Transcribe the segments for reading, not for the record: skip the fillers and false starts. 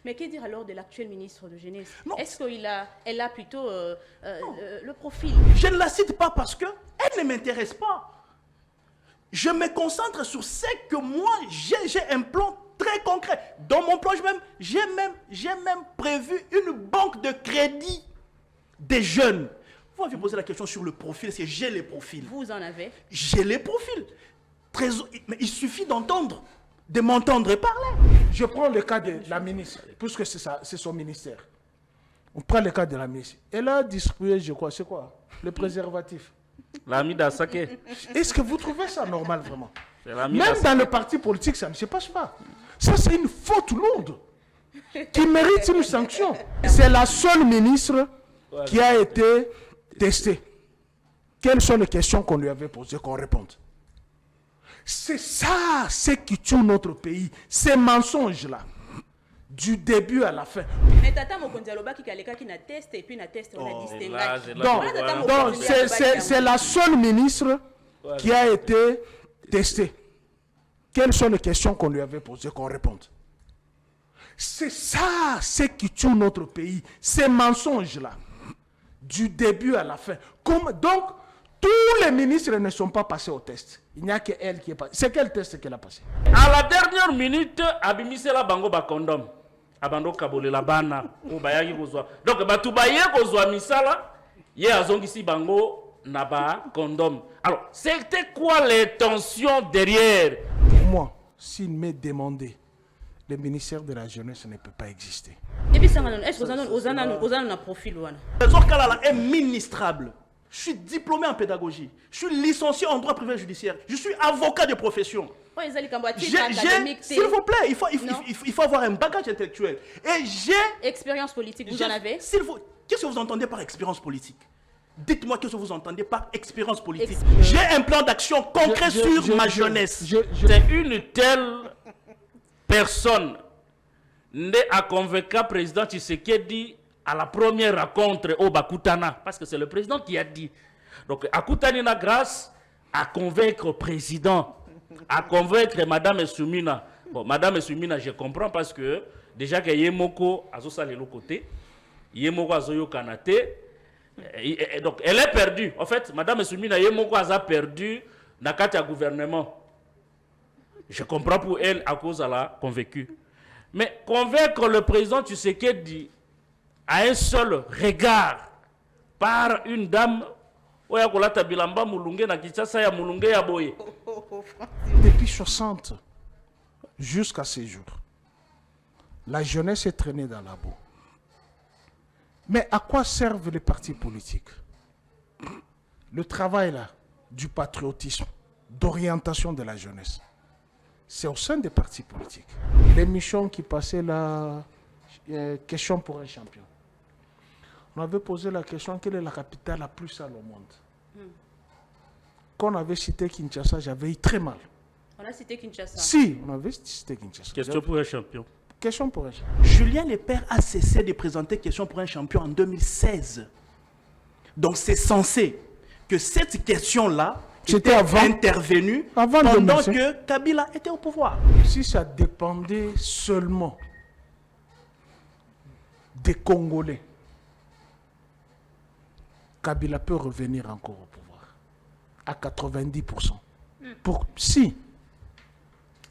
Mais que dire alors de l'actuel ministre de Jeunesse? Est-ce qu'elle a plutôt le profil? Je ne la cite pas parce qu'elle ne m'intéresse pas. Je me concentre sur ce que moi, j'ai un plan très concret. Dans mon plan, j'ai même prévu une banque de crédit des jeunes. Vous m'avez posé la question sur le profil, c'est j'ai les profils. Vous en avez? J'ai les profils. Mais il suffit de m'entendre parler. Je prends le cas de la ministre, puisque c'est son ministère. On prend le cas de la ministre. Elle a distribué, je crois, c'est quoi? Le préservatif. L'ami d'Asake. Est-ce que vous trouvez ça normal vraiment? Même dans le parti politique, ça ne se passe pas. Ça, c'est une faute lourde qui mérite une sanction. C'est la seule ministre qui a été testée. Quelles sont les questions qu'on lui avait posées, qu'on réponde? C'est ça, ce qui tue notre pays. Ces mensonges-là. Du début à la fin. Mais Tata Mokondialoba qui n'a test et puis n'a test, on a distingué. Donc, c'est la seule ministre qui a été testée. Quelles sont les questions qu'on lui avait posées, qu'on réponde? C'est ça, ce qui tue notre pays. Ces mensonges-là. Du début à la fin. Donc, tous les ministres ne sont pas passés au test. Il n'y a qu'elle qui est passée. C'est quel test qu'elle a passé? À la dernière minute, Abimisela Bango Bakondom. Abando Kabole la bana. Donc, Batoubaye Kozwa Misala. Ye Azongisi Bango Naba Kondom. Alors, c'était quoi les tensions derrière? Pour moi, s'il m'est demandé, le ministère de la Jeunesse ne peut pas exister. Et puis, est-ce que vous avez un profil? Trésor Kalala est ministrable. Je suis diplômé en pédagogie. Je suis licencié en droit privé judiciaire. Je suis avocat de profession. S'il vous plaît, il faut avoir un bagage intellectuel. Et j'ai... Expérience politique, vous en avez? Qu'est-ce que vous entendez par expérience politique? Dites-moi qu'est-ce que vous entendez par expérience politique. J'ai un plan d'action concret sur ma jeunesse. C'est une telle personne a convaincu le président Tshisekedi à la première rencontre au Bakutana, parce que c'est le président qui a dit. Donc, Akutani na grâce à convaincre le président, à convaincre Madame Soumina. Bon, Madame Soumina, je comprends parce que déjà que Yemoko a le côté, Yemoko a Zoyo Kanate, donc elle est perdue. En fait, Madame Soumina, Yemoko a perdu dans le gouvernement. Je comprends pour elle à cause de la convaincue. Mais convaincre le président Tshisekedi à un seul regard par une dame depuis 60 jusqu'à ces jours, la jeunesse est traînée dans la boue. Mais à quoi servent les partis politiques? Le travail là, du patriotisme, d'orientation de la jeunesse, c'est au sein des partis politiques. L'émission qui passait là, question pour un champion. On avait posé la question, quelle est la capitale la plus sale au monde? Quand on avait cité Kinshasa, j'avais eu très mal. On a cité Kinshasa? Si, on avait cité Kinshasa. Question pour un champion. Question pour un champion. Julien Lepère a cessé de présenter question pour un champion en 2016. Donc c'est censé que cette question-là était intervenue pendant que Kabila était au pouvoir. Si ça dépendait seulement des Congolais, Kabila peut revenir encore au pouvoir à 90%. Si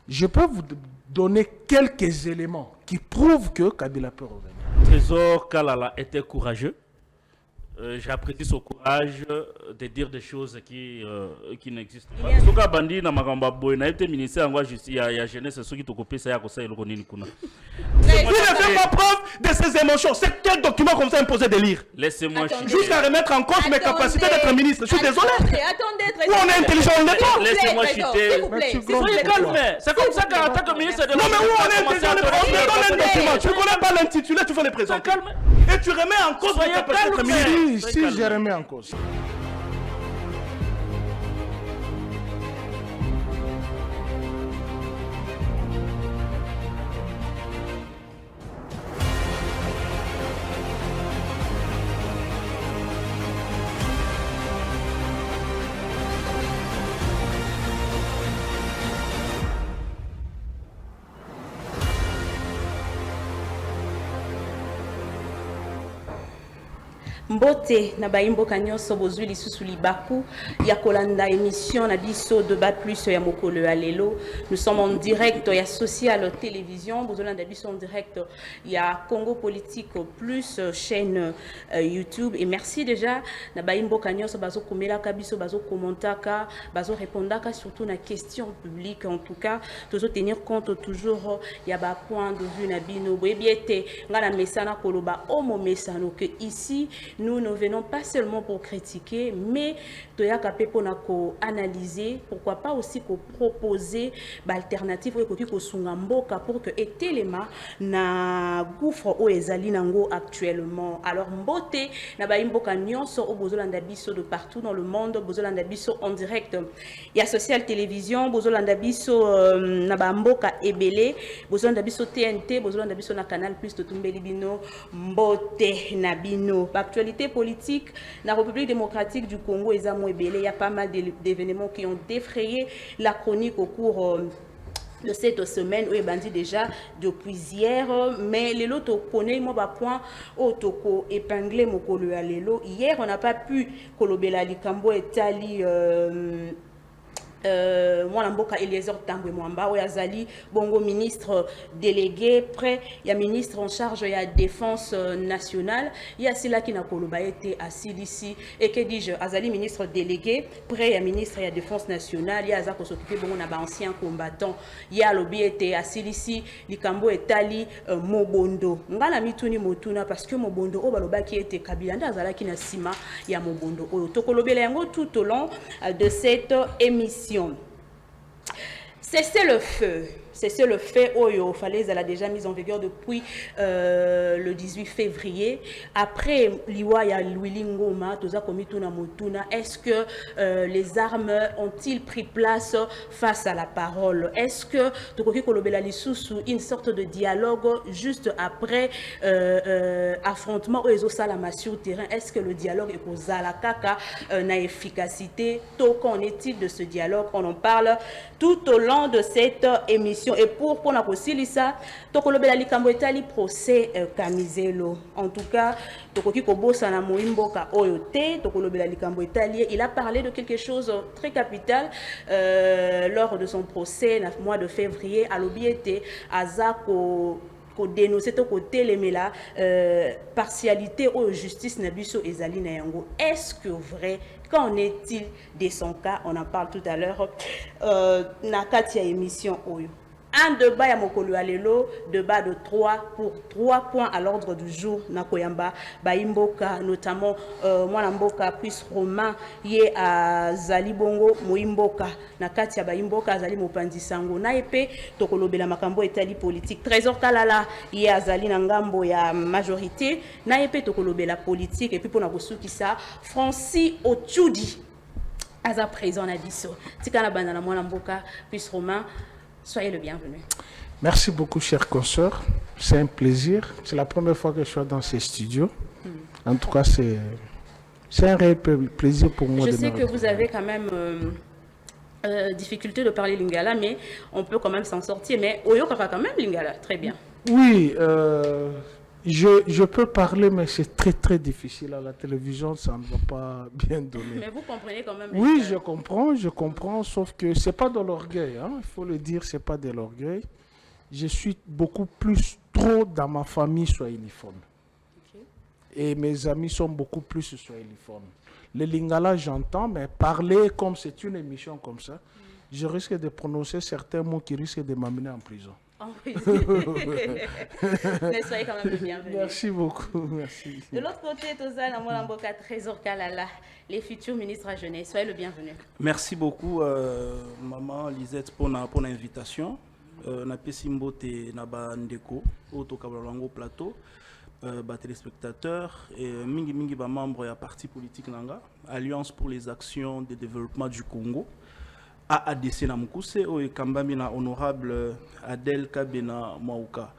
je peux vous donner quelques éléments qui prouvent que Kabila peut revenir. Trésor Kalala était courageux. J'apprécie son courage de dire des choses qui n'existent pas. Ce que Bandi na magamba boy na été ministère en justice ya jeunesse ce qui te copie ça ya ko ça eloko nini kuna. Vous ne faites pas preuve de ces émotions. C'est quel document qu'on vous a imposé de lire? Laissez-moi jusqu'à remettre en cause mes capacités d'être ministre. Je suis désolé. Attendez, on est intelligent, on n'est pas. Laissez-moi chuter. Soyez calme. C'est comme ça qu'en tant que ministre de non mais où on est intelligent, on te donne un document. Tu ne connais pas l'intitulé, tu vas le présenter. Et tu remets en cause mes capacités d'être ministre. Si je remets en cause. Mbote na baimboka nyonso bozwi lisusu libaku ya kolanda émission na biso Débat Plus ya mokolo ya lelo. Nous sommes en direct ya Social Télévision, bozolanda biso en direct ya Congo Politique Plus chaîne YouTube, et merci déjà na baimboka nyonso bazo komelaka biso, bazo commentaka, bazo répondaka surtout na question publique. En tout cas toujours tenir compte toujours ya ba point de vue na bino boyebiete ngana mesana koloba omo mesano que ici nous ne venons pas seulement pour critiquer, mais toyaka pepo na ko analyser, pourquoi pas aussi ko proposer ba alternative ou ko sunga mboka pour que etelema na gouffre o ezali nango actuellement. Alors mbote na ba imboka nyonso o bozolanda biso de partout dans le monde, bozolanda biso en direct ya Social Télévision, bozolanda biso na ba mboka ebele, bozolanda biso TNT, bozolanda biso na Canal Plus to tumbeli bino mbote na bino. Actualité politique la République démocratique du Congo, il y a pas mal d'événements qui ont défrayé la chronique au cours de cette semaine où il bandit déjà depuis hier, mais les lots connaît moi point autoco épinglé mokolo ya lelo. Hier on n'a pas pu kolobela likambo etali moi Mboka Eliezer Tambwe Mwamba Oyazali bongo ministre délégué près il y a ministre en charge ya défense nationale, il y a cela qui n'a koloba été assis ici et que dis-je azali ministre délégué près il y a ministre ya défense nationale, il y a za ko s'occuper bongo na ba ancien combattant, il y a lobby été assis ici likambo etali Mobondo ngala mituni motuna parce que Mobondo o baloba qui était Kabila ndazala ki na sima ya Mobondo oyo tokolobela yango tout au long de cette émission. Cessez le feu. C'est le fait Oyo Falaise, elle a déjà mis en vigueur depuis le 18 février. Après Liwaya Louilingoma, Toza Komituna Motuna, est-ce que les armes ont-ils pris place face à la parole? Est-ce que Tokoki Kolobela Lisusu, une sorte de dialogue juste après affrontement aux Salama sur terrain? Est-ce que le dialogue est pour Zalakaka na efficacité? Qu'en est-il de ce dialogue? On en parle tout au long de cette émission. Et pour la Kosilisa, Tokolobela Likambo etali procès Kamizelo. En tout cas, Tokoki Kobosa na Moimboka Oyote, Tokolobela Likambo etali, il a parlé de quelque chose très capital lors de son procès le mois de février à l'Obiete, à Zako. Ko dénoncer to côté les mela partialité ou justice nabiso ezali na yango. Est-ce que vrai? Qu'en est-il de son cas? On en parle tout à l'heure na katia émission oyo. Un débat ya mokolo ya lelo, débat de 3 points à l'ordre du jour na koyamba baimboka, notamment mwana mboka puis Romain ye a Zali Bongo Moimboka na kati ya baimboka Zali Mopandi Sango na epe tokolobela makambo etali politique. Trésor Kalala ye a Zali na ngambo ya majorité na epe tokolobela politique, et puis pona kosukisa Francis Otudi aza présent na biso tika na banda na mwana mboka puis Romain. Soyez le bienvenu. Merci beaucoup, chers consoeurs. C'est un plaisir. C'est la première fois que je suis dans ces studios. En tout cas, c'est un réel plaisir pour moi. Je sais que vous avez quand même difficulté de parler lingala, mais on peut quand même s'en sortir. Mais Oyo Kaka quand même lingala, très bien. Oui, je peux parler, mais c'est très très difficile. À la télévision, ça ne va pas bien donner. Mais vous comprenez quand même. Oui, je comprends, sauf que c'est pas de l'orgueil. Hein, il faut le dire, c'est pas de l'orgueil. Je suis beaucoup plus trop dans ma famille swahiliphone. Okay. Et mes amis sont beaucoup plus swahiliphones. Le lingala, j'entends, mais parler comme c'est une émission comme ça, je risque de prononcer certains mots qui risquent de m'amener en prison. Mais soyez quand même bienvenus. Merci beaucoup. Merci. De l'autre côté, Tozana Molamboka, Trésor Kalala, les futurs ministres à jeunesse. Soyez le bienvenu. Merci beaucoup, maman Lisette, pour l'invitation. Na Pesimbo te na ba ndeko auto kabalango plateau ba téléspectateurs et mingi ba membre ya parti politique nanga Alliance pour les actions de développement du Congo. AADC na Mukuse et Kambami na honorable Adel Kabena Mauka.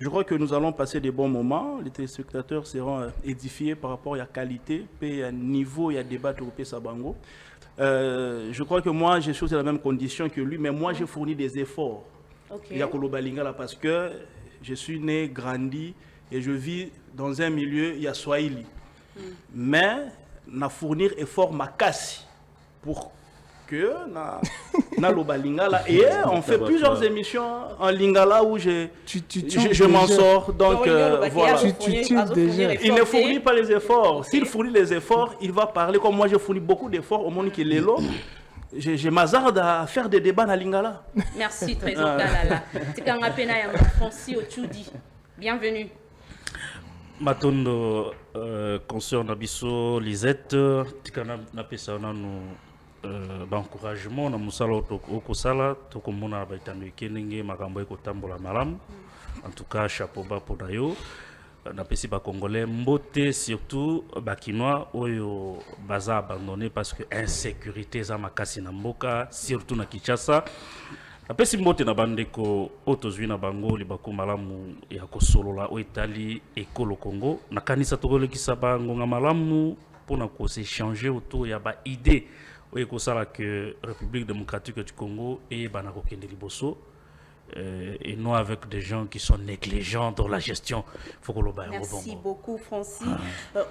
Je crois que nous allons passer des bons moments. Les téléspectateurs seront édifiés par rapport à la qualité, et à niveau, il y a débat européen Sabango. Je crois que moi, j'ai choisi la même condition que lui, mais moi, j'ai fourni des efforts. Il y a Kolobalinga parce que je suis né, grandi et je vis dans un milieu, il y a Swahili. mais na fournir effort makasi pour que na loba lingala. Et on fait plusieurs émissions en lingala où je m'en sors. Donc voilà. Il ne fournit pas les efforts. S'il fournit les efforts, il va parler comme moi. Je fournis beaucoup d'efforts au monde qui est lélo. Je m'hazarde à faire des débats dans lingala. Merci Trésor Kalala. Tikanga pena ya Francis Ochudi. Bienvenue. Matondo consort Nabiso Lisette tikana na pesa na no d'encouragement na musala okosala tokomona baitando kenenge makambo ekotambola malamu. En tout cas chapeau bas pour dayo na pesi ba congolais mbote surtout bakinois oyo baza abandonné parce que insécurité za makasi na mboka surtout na Kinshasa. Apesi mbote na bandeko otozwi na bango libako malamu ya kosolola o Italie ekolo Congo na kanisa tokolekisa bango nga malamu pona ko s'échanger autour ya ba idée o ekosala que République démocratique du Congo et banako kende liboso et non avec des gens qui sont négligents dans la gestion. Merci beaucoup Francis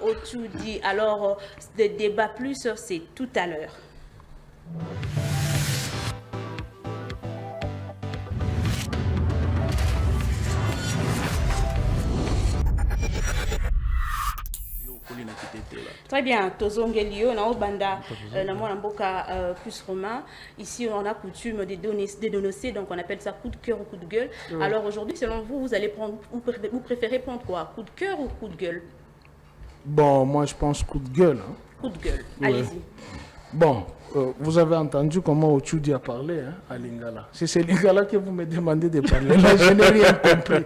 Ochudi. Alors le débat plus c'est tout à l'heure. Très bien, Tozongelio, na Obanda, na Mboka plus romain. Ici, on a coutume de dénoncer, donc on appelle ça coup de cœur ou coup de gueule. Alors aujourd'hui, selon vous, vous allez prendre, vous préférez prendre quoi? Coup de cœur ou coup de gueule? Bon, moi je pense coup de gueule. Hein. Coup de gueule, allez-y. Bon, vous avez entendu comment Ochudi a parlé hein, à Lingala. C'est Lingala que vous me demandez de parler. Là, je n'ai rien compris.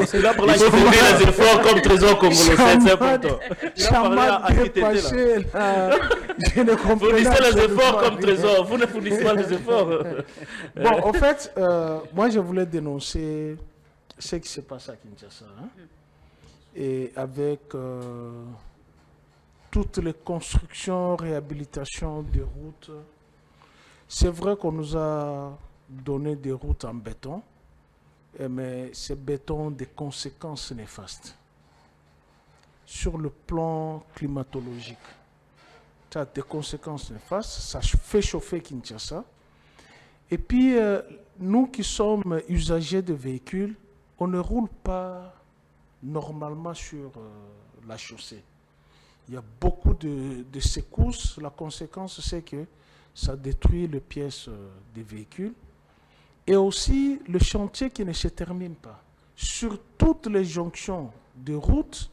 C'est là pour la il faut faire les efforts comme Trésor congolais, c'est important. Ça dépassé, là. Je ne comprends pas. Fournissez les efforts comme Trésor, vous ne fournissez pas les efforts. Bon, en fait, moi je voulais dénoncer ce qui se passe à Kinshasa. Hein, et avec toutes les constructions, réhabilitations des routes. C'est vrai qu'on nous a donné des routes en béton, mais ces bétons ont des conséquences néfastes. Sur le plan climatologique, ça a des conséquences néfastes, ça fait chauffer Kinshasa. Et puis, nous qui sommes usagers de véhicules, on ne roule pas normalement sur la chaussée. Il y a beaucoup de secousses. La conséquence, c'est que ça détruit les pièces des véhicules. Et aussi, le chantier qui ne se termine pas. Sur toutes les jonctions de route,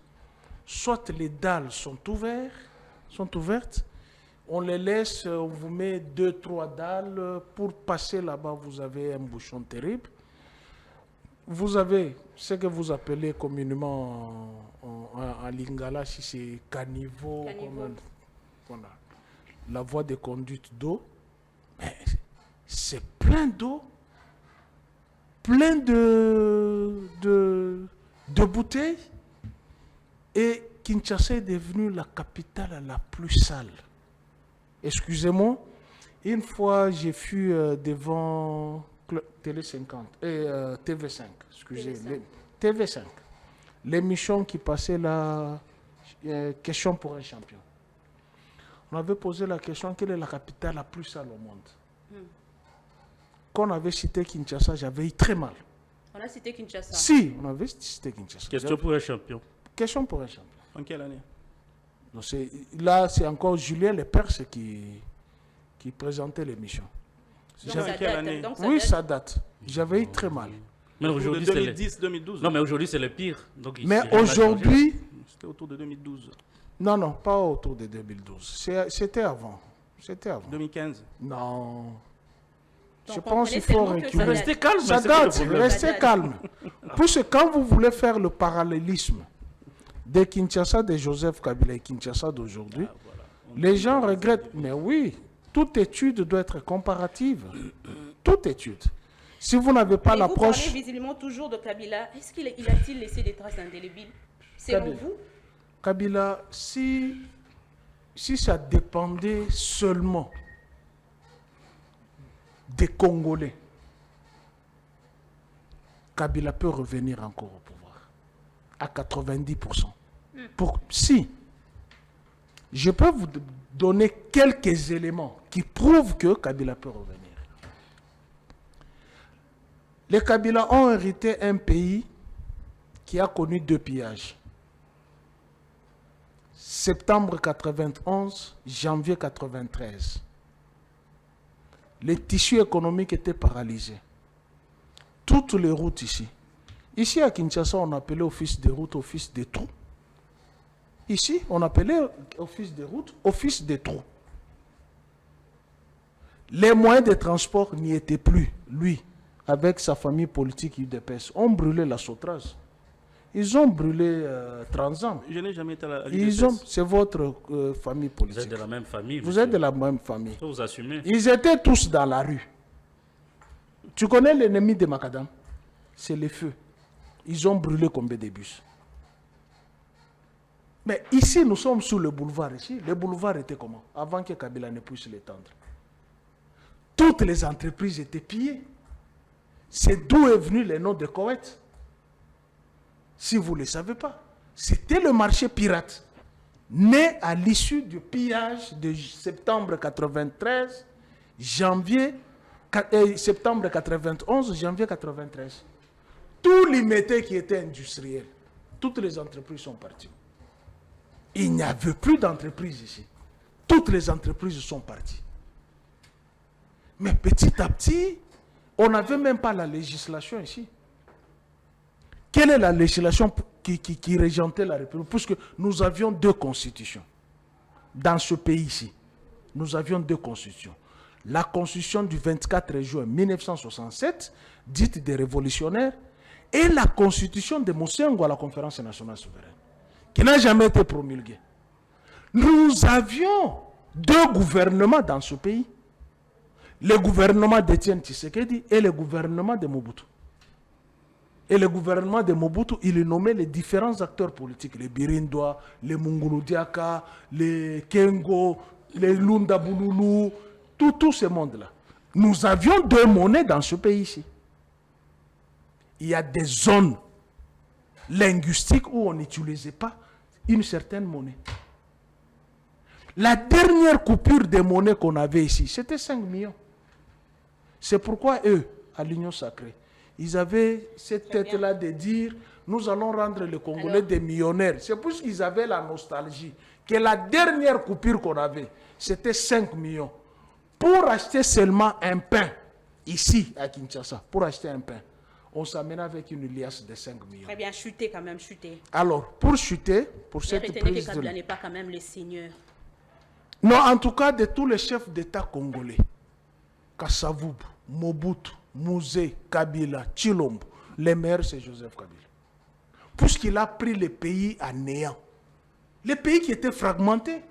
soit les dalles sont ouvertes, on les laisse, on vous met 2-3 dalles. Pour passer là-bas, vous avez un bouchon terrible. Vous avez ce que vous appelez communément en lingala, si c'est caniveau. Voilà. La voie de conduite d'eau, c'est plein d'eau, plein de bouteilles. Et Kinshasa est devenue la capitale la plus sale. Excusez-moi, une fois j'ai fui devant Télé 50 et TV5, excusez-moi, TV5. L'émission qui passait la question pour un champion. On avait posé la question, quelle est la capitale la plus sale au monde? Quand on avait cité Kinshasa, j'avais eu très mal. On a cité Kinshasa? Si, on avait cité Kinshasa. Question pour un champion. Question pour un champion. En quelle année? Donc là, c'est encore Julien Lepers qui présentait l'émission. Oui, ça date. J'avais eu très mal. Mais aujourd'hui, 2010-2012. Non, mais aujourd'hui, c'est le pire. Donc, mais aujourd'hui... C'était autour de 2012. Non, pas autour de 2012. C'était avant. 2015. Non. Donc, je pense qu'il faut récupérer. Restez calme. Ça date, restez calme. Puisque quand vous voulez faire le parallélisme de Kinshasa de Joseph Kabila et Kinshasa d'aujourd'hui, les gens regrettent. Mais oui, toute étude doit être comparative. Toute étude. Si vous n'avez pas l'approche... Vous parlez visiblement toujours de Kabila. Est-ce qu'il a-t-il laissé des traces indélébiles? Selon vous? Kabila, si ça dépendait seulement des Congolais, Kabila peut revenir encore au pouvoir à 90%. Si Je peux vous donner quelques éléments qui prouvent que Kabila peut revenir. Les Kabila ont hérité un pays qui a connu 2 pillages. Septembre 91, janvier 93. Les tissus économiques étaient paralysés. Toutes les routes ici. Ici à Kinshasa, on appelait office des routes, office des trous. Ici, on appelait office des routes, office des trous. Les moyens de transport n'y étaient plus. Lui, avec sa famille politique UDPS, ont brûlé la Sotraz. Ils ont brûlé Transam. Je n'ai jamais été à l'UDPS. C'est votre famille politique. Vous êtes de la même famille. Vous êtes de la même famille. Vous assumez. Ils étaient tous dans la rue. Tu connais l'ennemi de Macadam? C'est les feux. Ils ont brûlé combien de bus? Mais ici, nous sommes sur le boulevard. Ici, le boulevard était comment? Avant que Kabila ne puisse l'étendre. Toutes les entreprises étaient pillées. C'est d'où est venu le nom de Koweït. Si vous ne le savez pas, c'était le marché pirate, né à l'issue du pillage de septembre 93, septembre 91, janvier 93. Tout l'immédiat qui était industriel, toutes les entreprises sont parties. Il n'y avait plus d'entreprises ici. Toutes les entreprises sont parties. Mais petit à petit, on n'avait même pas la législation ici. Quelle est la législation qui régentait la République? Puisque nous avions 2 constitutions. Dans ce pays-ci, nous avions 2 constitutions. La constitution du 24 juin 1967, dite des révolutionnaires, et la constitution de Moussengo à la conférence nationale souveraine, qui n'a jamais été promulguée. Nous avions 2 gouvernements dans ce pays. Le gouvernement d'Étienne Tshisekedi et le gouvernement de Mobutu. Et le gouvernement de Mobutu, il nommait les différents acteurs politiques, les Birindois, les Mungunu Diaka, les Kengo, les Lunda Bululu, tout ce monde-là. Nous avions 2 monnaies dans ce pays-ci. Il y a des zones linguistiques où on n'utilisait pas une certaine monnaie. La dernière coupure de monnaie qu'on avait ici, c'était 5 millions. C'est pourquoi eux, à l'Union Sacrée, ils avaient cette tête-là de dire, nous allons rendre les Congolais des millionnaires. C'est parce qu'ils avaient la nostalgie que la dernière coupure qu'on avait, c'était 5 millions. Pour acheter seulement un pain, ici à Kinshasa, pour acheter un pain, on s'amène avec une liasse de 5 millions. Très bien, chuter quand même, chuter. Alors, pour chuter, pour cette prise que Kabila n'est pas quand même le seigneur. Non, en tout cas, de tous les chefs d'État congolais, Kassavoub, Mobutu, Mouzé, Kabila, Chilombo, le meilleur c'est Joseph Kabila. Puisqu'il a pris le pays à néant. Le pays qui était fragmenté.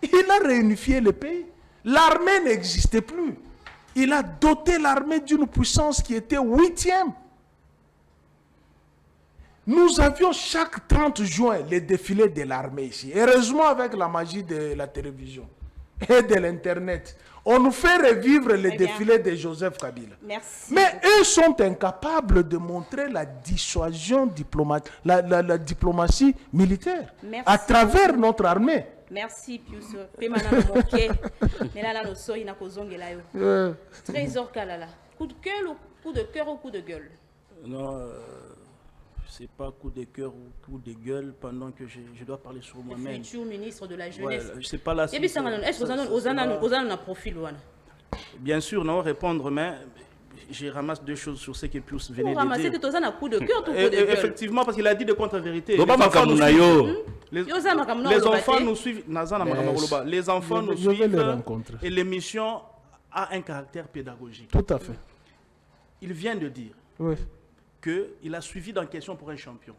Il a réunifié le pays. L'armée n'existait plus. Il a doté l'armée d'une puissance qui était 8e. Nous avions chaque 30 juin les défilés de l'armée ici. Heureusement avec la magie de la télévision et de l'internet. On nous fait revivre les défilés de Joseph Kabila. Merci. Mais eux sont incapables de montrer la dissuasion diplomatique, la diplomatie militaire à travers notre armée. Merci Pius. Trésor Kalala. Coup de cœur ou coup de cœur ou coup de gueule? Non, c'est pas coup de cœur ou coup de gueule pendant que je dois parler sur moi-même. Futur ministre de la jeunesse. Ouais, je sais pas là. Est-ce que vous avez un profil? Bien sûr, non, répondre, mais je ramasse 2 choses sur ce que Pius venait de dire. Un coup de cœur ou coup de gueule? Effectivement, parce qu'il a dit de contre-vérité. Les enfants nous suivent. Les enfants nous suivent et l'émission a un caractère pédagogique. Tout à fait. Il vient de dire qu'il a suivi dans Question pour un champion.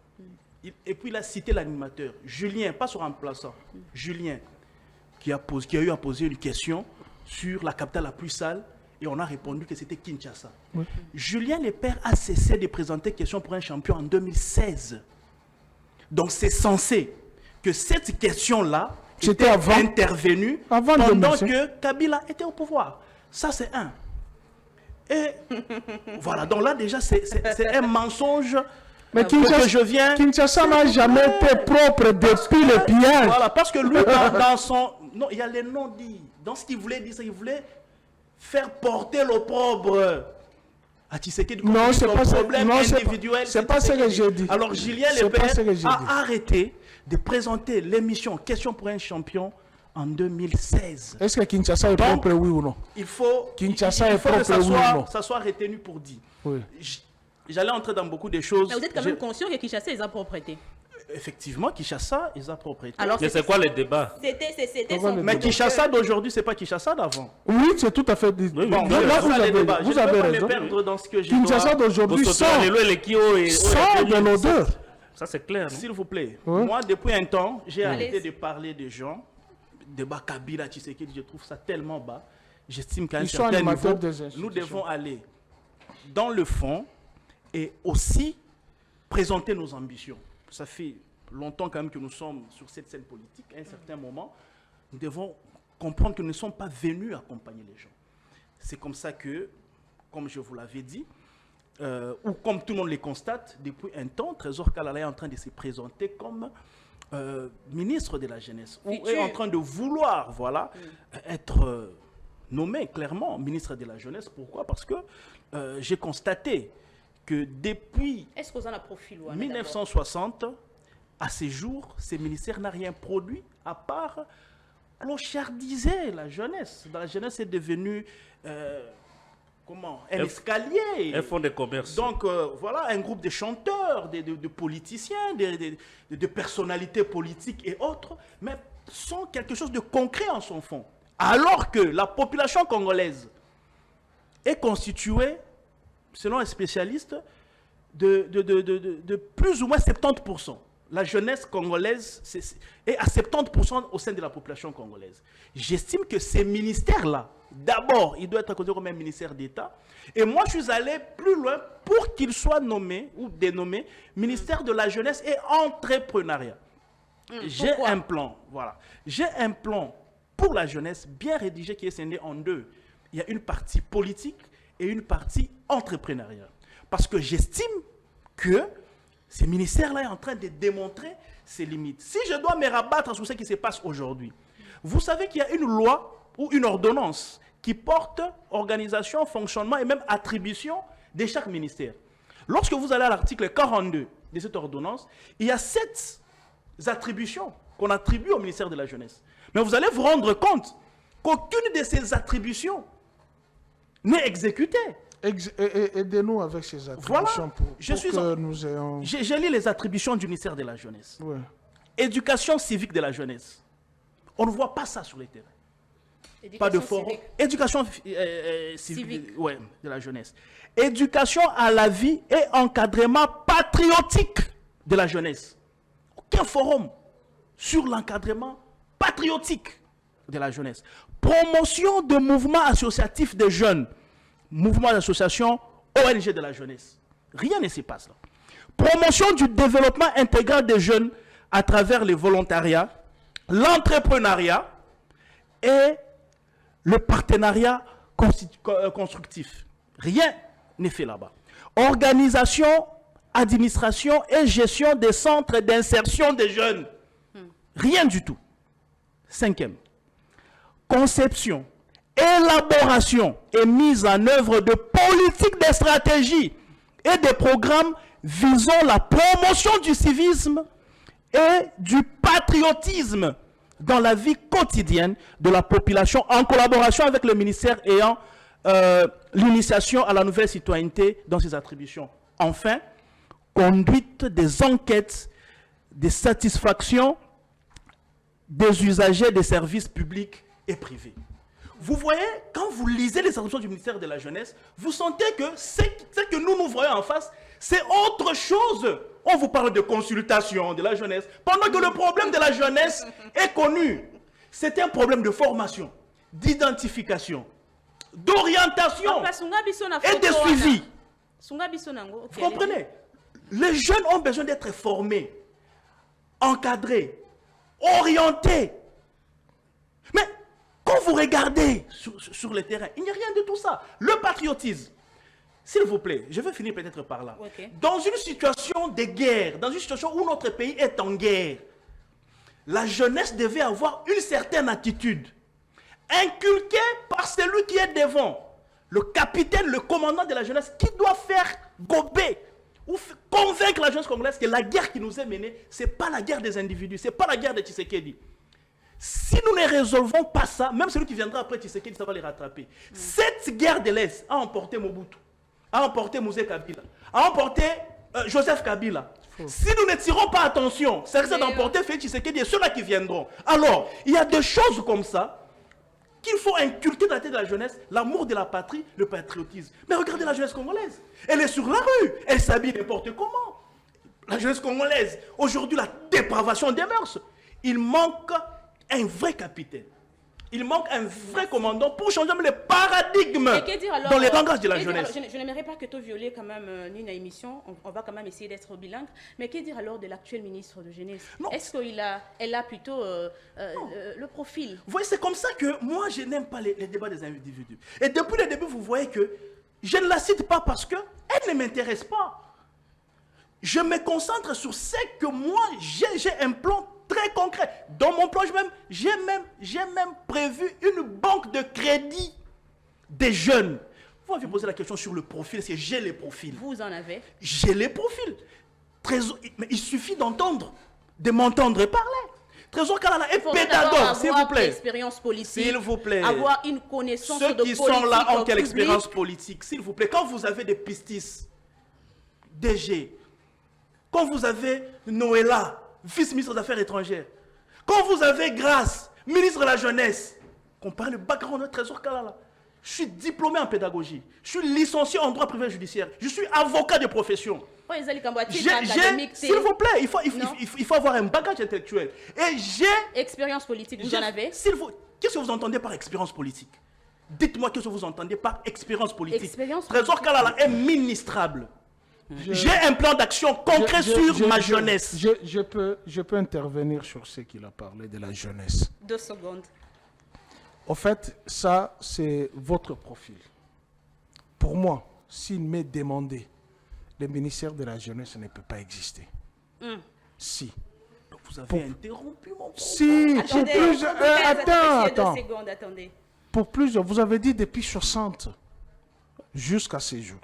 Et puis il a cité l'animateur, Julien, pas son remplaçant, Julien, qui a eu à poser une question sur la capitale la plus sale, et on a répondu que c'était Kinshasa. Julien Lepère a cessé de présenter Question pour un champion en 2016. Donc c'est censé que cette question-là était intervenue pendant que Kabila était au pouvoir. Ça c'est un. Et voilà, donc là déjà c'est un mensonge Mais que je viens... Kinshasa n'a jamais été propre depuis le pillage. Voilà, parce que lui, dans son... Non, il y a les noms dits. Dans ce qu'il voulait dire, il voulait faire porter l'opprobre à Tshisekedi. Non, c'est pas ça. Problème Non, individuel. c'est pas ce que j'ai dit. Alors, Julien Lepers a arrêté de présenter l'émission Question pour un champion en 2016. Est-ce que Kinshasa est propre, oui ou non? Il faut, Kinshasa il est faut propre, que oui ou non? ça soit retenu pour dire. Oui. J'allais entrer dans beaucoup de choses. Mais vous êtes quand même conscient que Kinshasa est sa propreté. Effectivement, Kinshasa est sa propriété. Alors, Mais c'est quoi le débat? C'était Pourquoi son... le Mais Kinshasa d'aujourd'hui, c'est pas Kinshasa d'avant. Oui, c'est tout à fait dit. Oui, Bon, oui, Là, c'est ça, les débats. vous Je avez ne peux pas raison. me perdre dans ce que je Kinshasa dois. d'aujourd'hui sort de l'odeur. Ça, c'est clair. non? S'il vous plaît, Oui. moi, depuis un temps, j'ai Allez. arrêté de parler des gens, débat Kabila, Tshisekedi, je trouve ça tellement bas. J'estime qu'à un Ils sont certain animateurs niveau, des institutions. nous devons aller dans le fond et aussi présenter nos ambitions. Ça fait longtemps quand même que nous sommes sur cette scène politique. À un certain moment, nous devons comprendre que nous ne sommes pas venus accompagner les gens. C'est comme ça que, comme je vous l'avais dit, ou comme tout le monde le constate, depuis un temps, Trésor Kalala est en train de se présenter comme ministre de la Jeunesse, ou est en train de vouloir, voilà, être nommé clairement ministre de la Jeunesse. Pourquoi? Parce que j'ai constaté que depuis Est-ce qu'on a un profil 1960, à ces jours, ce ministère n'a rien produit à part clochardiser la jeunesse. La jeunesse est devenue un escalier. Un fonds de commerce. Donc voilà, un groupe de chanteurs, de politiciens, de personnalités politiques et autres, mais sans quelque chose de concret en son fond. Alors que la population congolaise est constituée, selon un spécialiste, de plus ou moins 70%. La jeunesse congolaise est à 70% au sein de la population congolaise. J'estime que ces ministères-là, d'abord, il doit être considéré comme un ministère d'État. Et moi, je suis allé plus loin pour qu'il soit nommé ou dénommé ministère de la jeunesse et entrepreneuriat. J'ai un plan, voilà. J'ai un plan pour la jeunesse bien rédigé qui est scindé en deux. Il y a une partie politique et une partie entrepreneuriat. Parce que j'estime que ce ministère-là est en train de démontrer ses limites. Si je dois me rabattre sur ce qui se passe aujourd'hui, vous savez qu'il y a une loi ou une ordonnance qui porte organisation, fonctionnement et même attribution de chaque ministère. Lorsque vous allez à l'article 42 de cette ordonnance, il y a 7 attributions qu'on attribue au ministère de la Jeunesse. Mais vous allez vous rendre compte qu'aucune de ces attributions n'est exécutée. Aidez-nous avec ces attributions voilà. nous ayons... J'ai lu les attributions du ministère de la Jeunesse. Ouais. Éducation civique de la jeunesse. On ne voit pas ça sur le terrain. Pas de forum. Éducation civique ouais, de la jeunesse. Éducation à la vie et encadrement patriotique de la jeunesse. Aucun forum sur l'encadrement patriotique de la jeunesse. Promotion de mouvements associatifs des jeunes. Mouvement d'association ONG de la jeunesse. Rien ne se passe là. Promotion du développement intégral des jeunes à travers le volontariat, l'entrepreneuriat et le partenariat constructif. Rien n'est fait là-bas. Organisation, administration et gestion des centres d'insertion des jeunes. Rien du tout. 5e. Conception, élaboration et mise en œuvre de politiques, de stratégies et de programmes visant la promotion du civisme et du patriotisme dans la vie quotidienne de la population en collaboration avec le ministère ayant l'initiation à la nouvelle citoyenneté dans ses attributions. Enfin, conduite des enquêtes de satisfaction des usagers des services publics et privés. Vous voyez, quand vous lisez les attributions du ministère de la Jeunesse, vous sentez que ce que nous voyons en face, c'est autre chose. On vous parle de consultation de la jeunesse, pendant que le problème de la jeunesse est connu. C'est un problème de formation, d'identification, d'orientation et de suivi. Vous comprenez? Les jeunes ont besoin d'être formés, encadrés, orientés. Mais quand vous regardez sur le terrain, il n'y a rien de tout ça. Le patriotisme, S'il vous plaît, je vais finir peut-être par là. Ok. Dans une situation de guerre, dans une situation où notre pays est en guerre, la jeunesse devait avoir une certaine attitude, inculquée par celui qui est devant, le capitaine, le commandant de la jeunesse, qui doit faire gober ou convaincre la jeunesse congolaise que la guerre qui nous est menée, ce n'est pas la guerre des individus, ce n'est pas la guerre de Tshisekedi. Si nous ne résolvons pas ça, même celui qui viendra après Tshisekedi, ça va les rattraper. Cette guerre de l'Est a emporté Mobutu, a emporté Mouzé Kabila, a emporté Joseph Kabila. Si nous ne tirons pas attention, ça risque d'emporter Félix Tshisekedi et ceux-là qui viendront. Alors, il y a des choses comme ça qu'il faut inculquer dans la tête de la jeunesse, l'amour de la patrie, le patriotisme. Mais regardez la jeunesse congolaise. Elle est sur la rue, elle s'habille n'importe comment. La jeunesse congolaise, aujourd'hui, la dépravation des mœurs. Il manque un vrai capitaine. Il manque un vrai commandant pour changer même le paradigme dans les langages de la jeunesse. Je n'aimerais pas que tu violes quand même une émission. On va quand même essayer d'être bilingue. Mais qu'est-ce dire alors de l'actuel ministre de Jeunesse? Est-ce qu'elle a plutôt le profil? Vous voyez, c'est comme ça que moi, je n'aime pas les débats des individus. Et depuis le début, vous voyez que je ne la cite pas parce qu'elle ne m'intéresse pas. Je me concentre sur ce que moi, j'ai un plan très concret. Dans mon plan, j'ai même prévu une banque de crédit des jeunes. Vous m'avez posé la question sur le profil, c'est j'ai les profils. Vous en avez? J'ai les profils. Mais il suffit d'entendre, de m'entendre parler. Trésor Kalala est pédagogue, s'il vous plaît. Expérience politique. S'il vous plaît. Avoir une connaissance de politique. Ceux qui sont là ont quelle expérience politique? S'il vous plaît. Quand vous avez des pistis, DG, quand vous avez Noëlla, vice-ministre des Affaires étrangères, quand vous avez Grace, ministre de la Jeunesse, qu'on parle le background de Trésor Kalala. Je suis diplômé en pédagogie, je suis licencié en droit privé judiciaire, je suis avocat de profession. S'il vous plaît, il faut avoir un bagage intellectuel. Et j'ai... Expérience politique, vous en avez? Qu'est-ce que vous entendez par expérience politique? Dites-moi qu'est-ce que vous entendez par expérience politique. Trésor politique. Kalala est ministrable. J'ai un plan d'action concret sur ma jeunesse. Je peux intervenir sur ce qu'il a parlé de la jeunesse. 2 secondes. Au fait, ça, c'est votre profil. Pour moi, s'il m'est demandé, le ministère de la Jeunesse ne peut pas exister. Si. Donc vous avez interrompu mon propos. Si, pour plus... Attends. 2 secondes, attendez. Pour plusieurs, vous avez dit depuis 60 jusqu'à ces jours.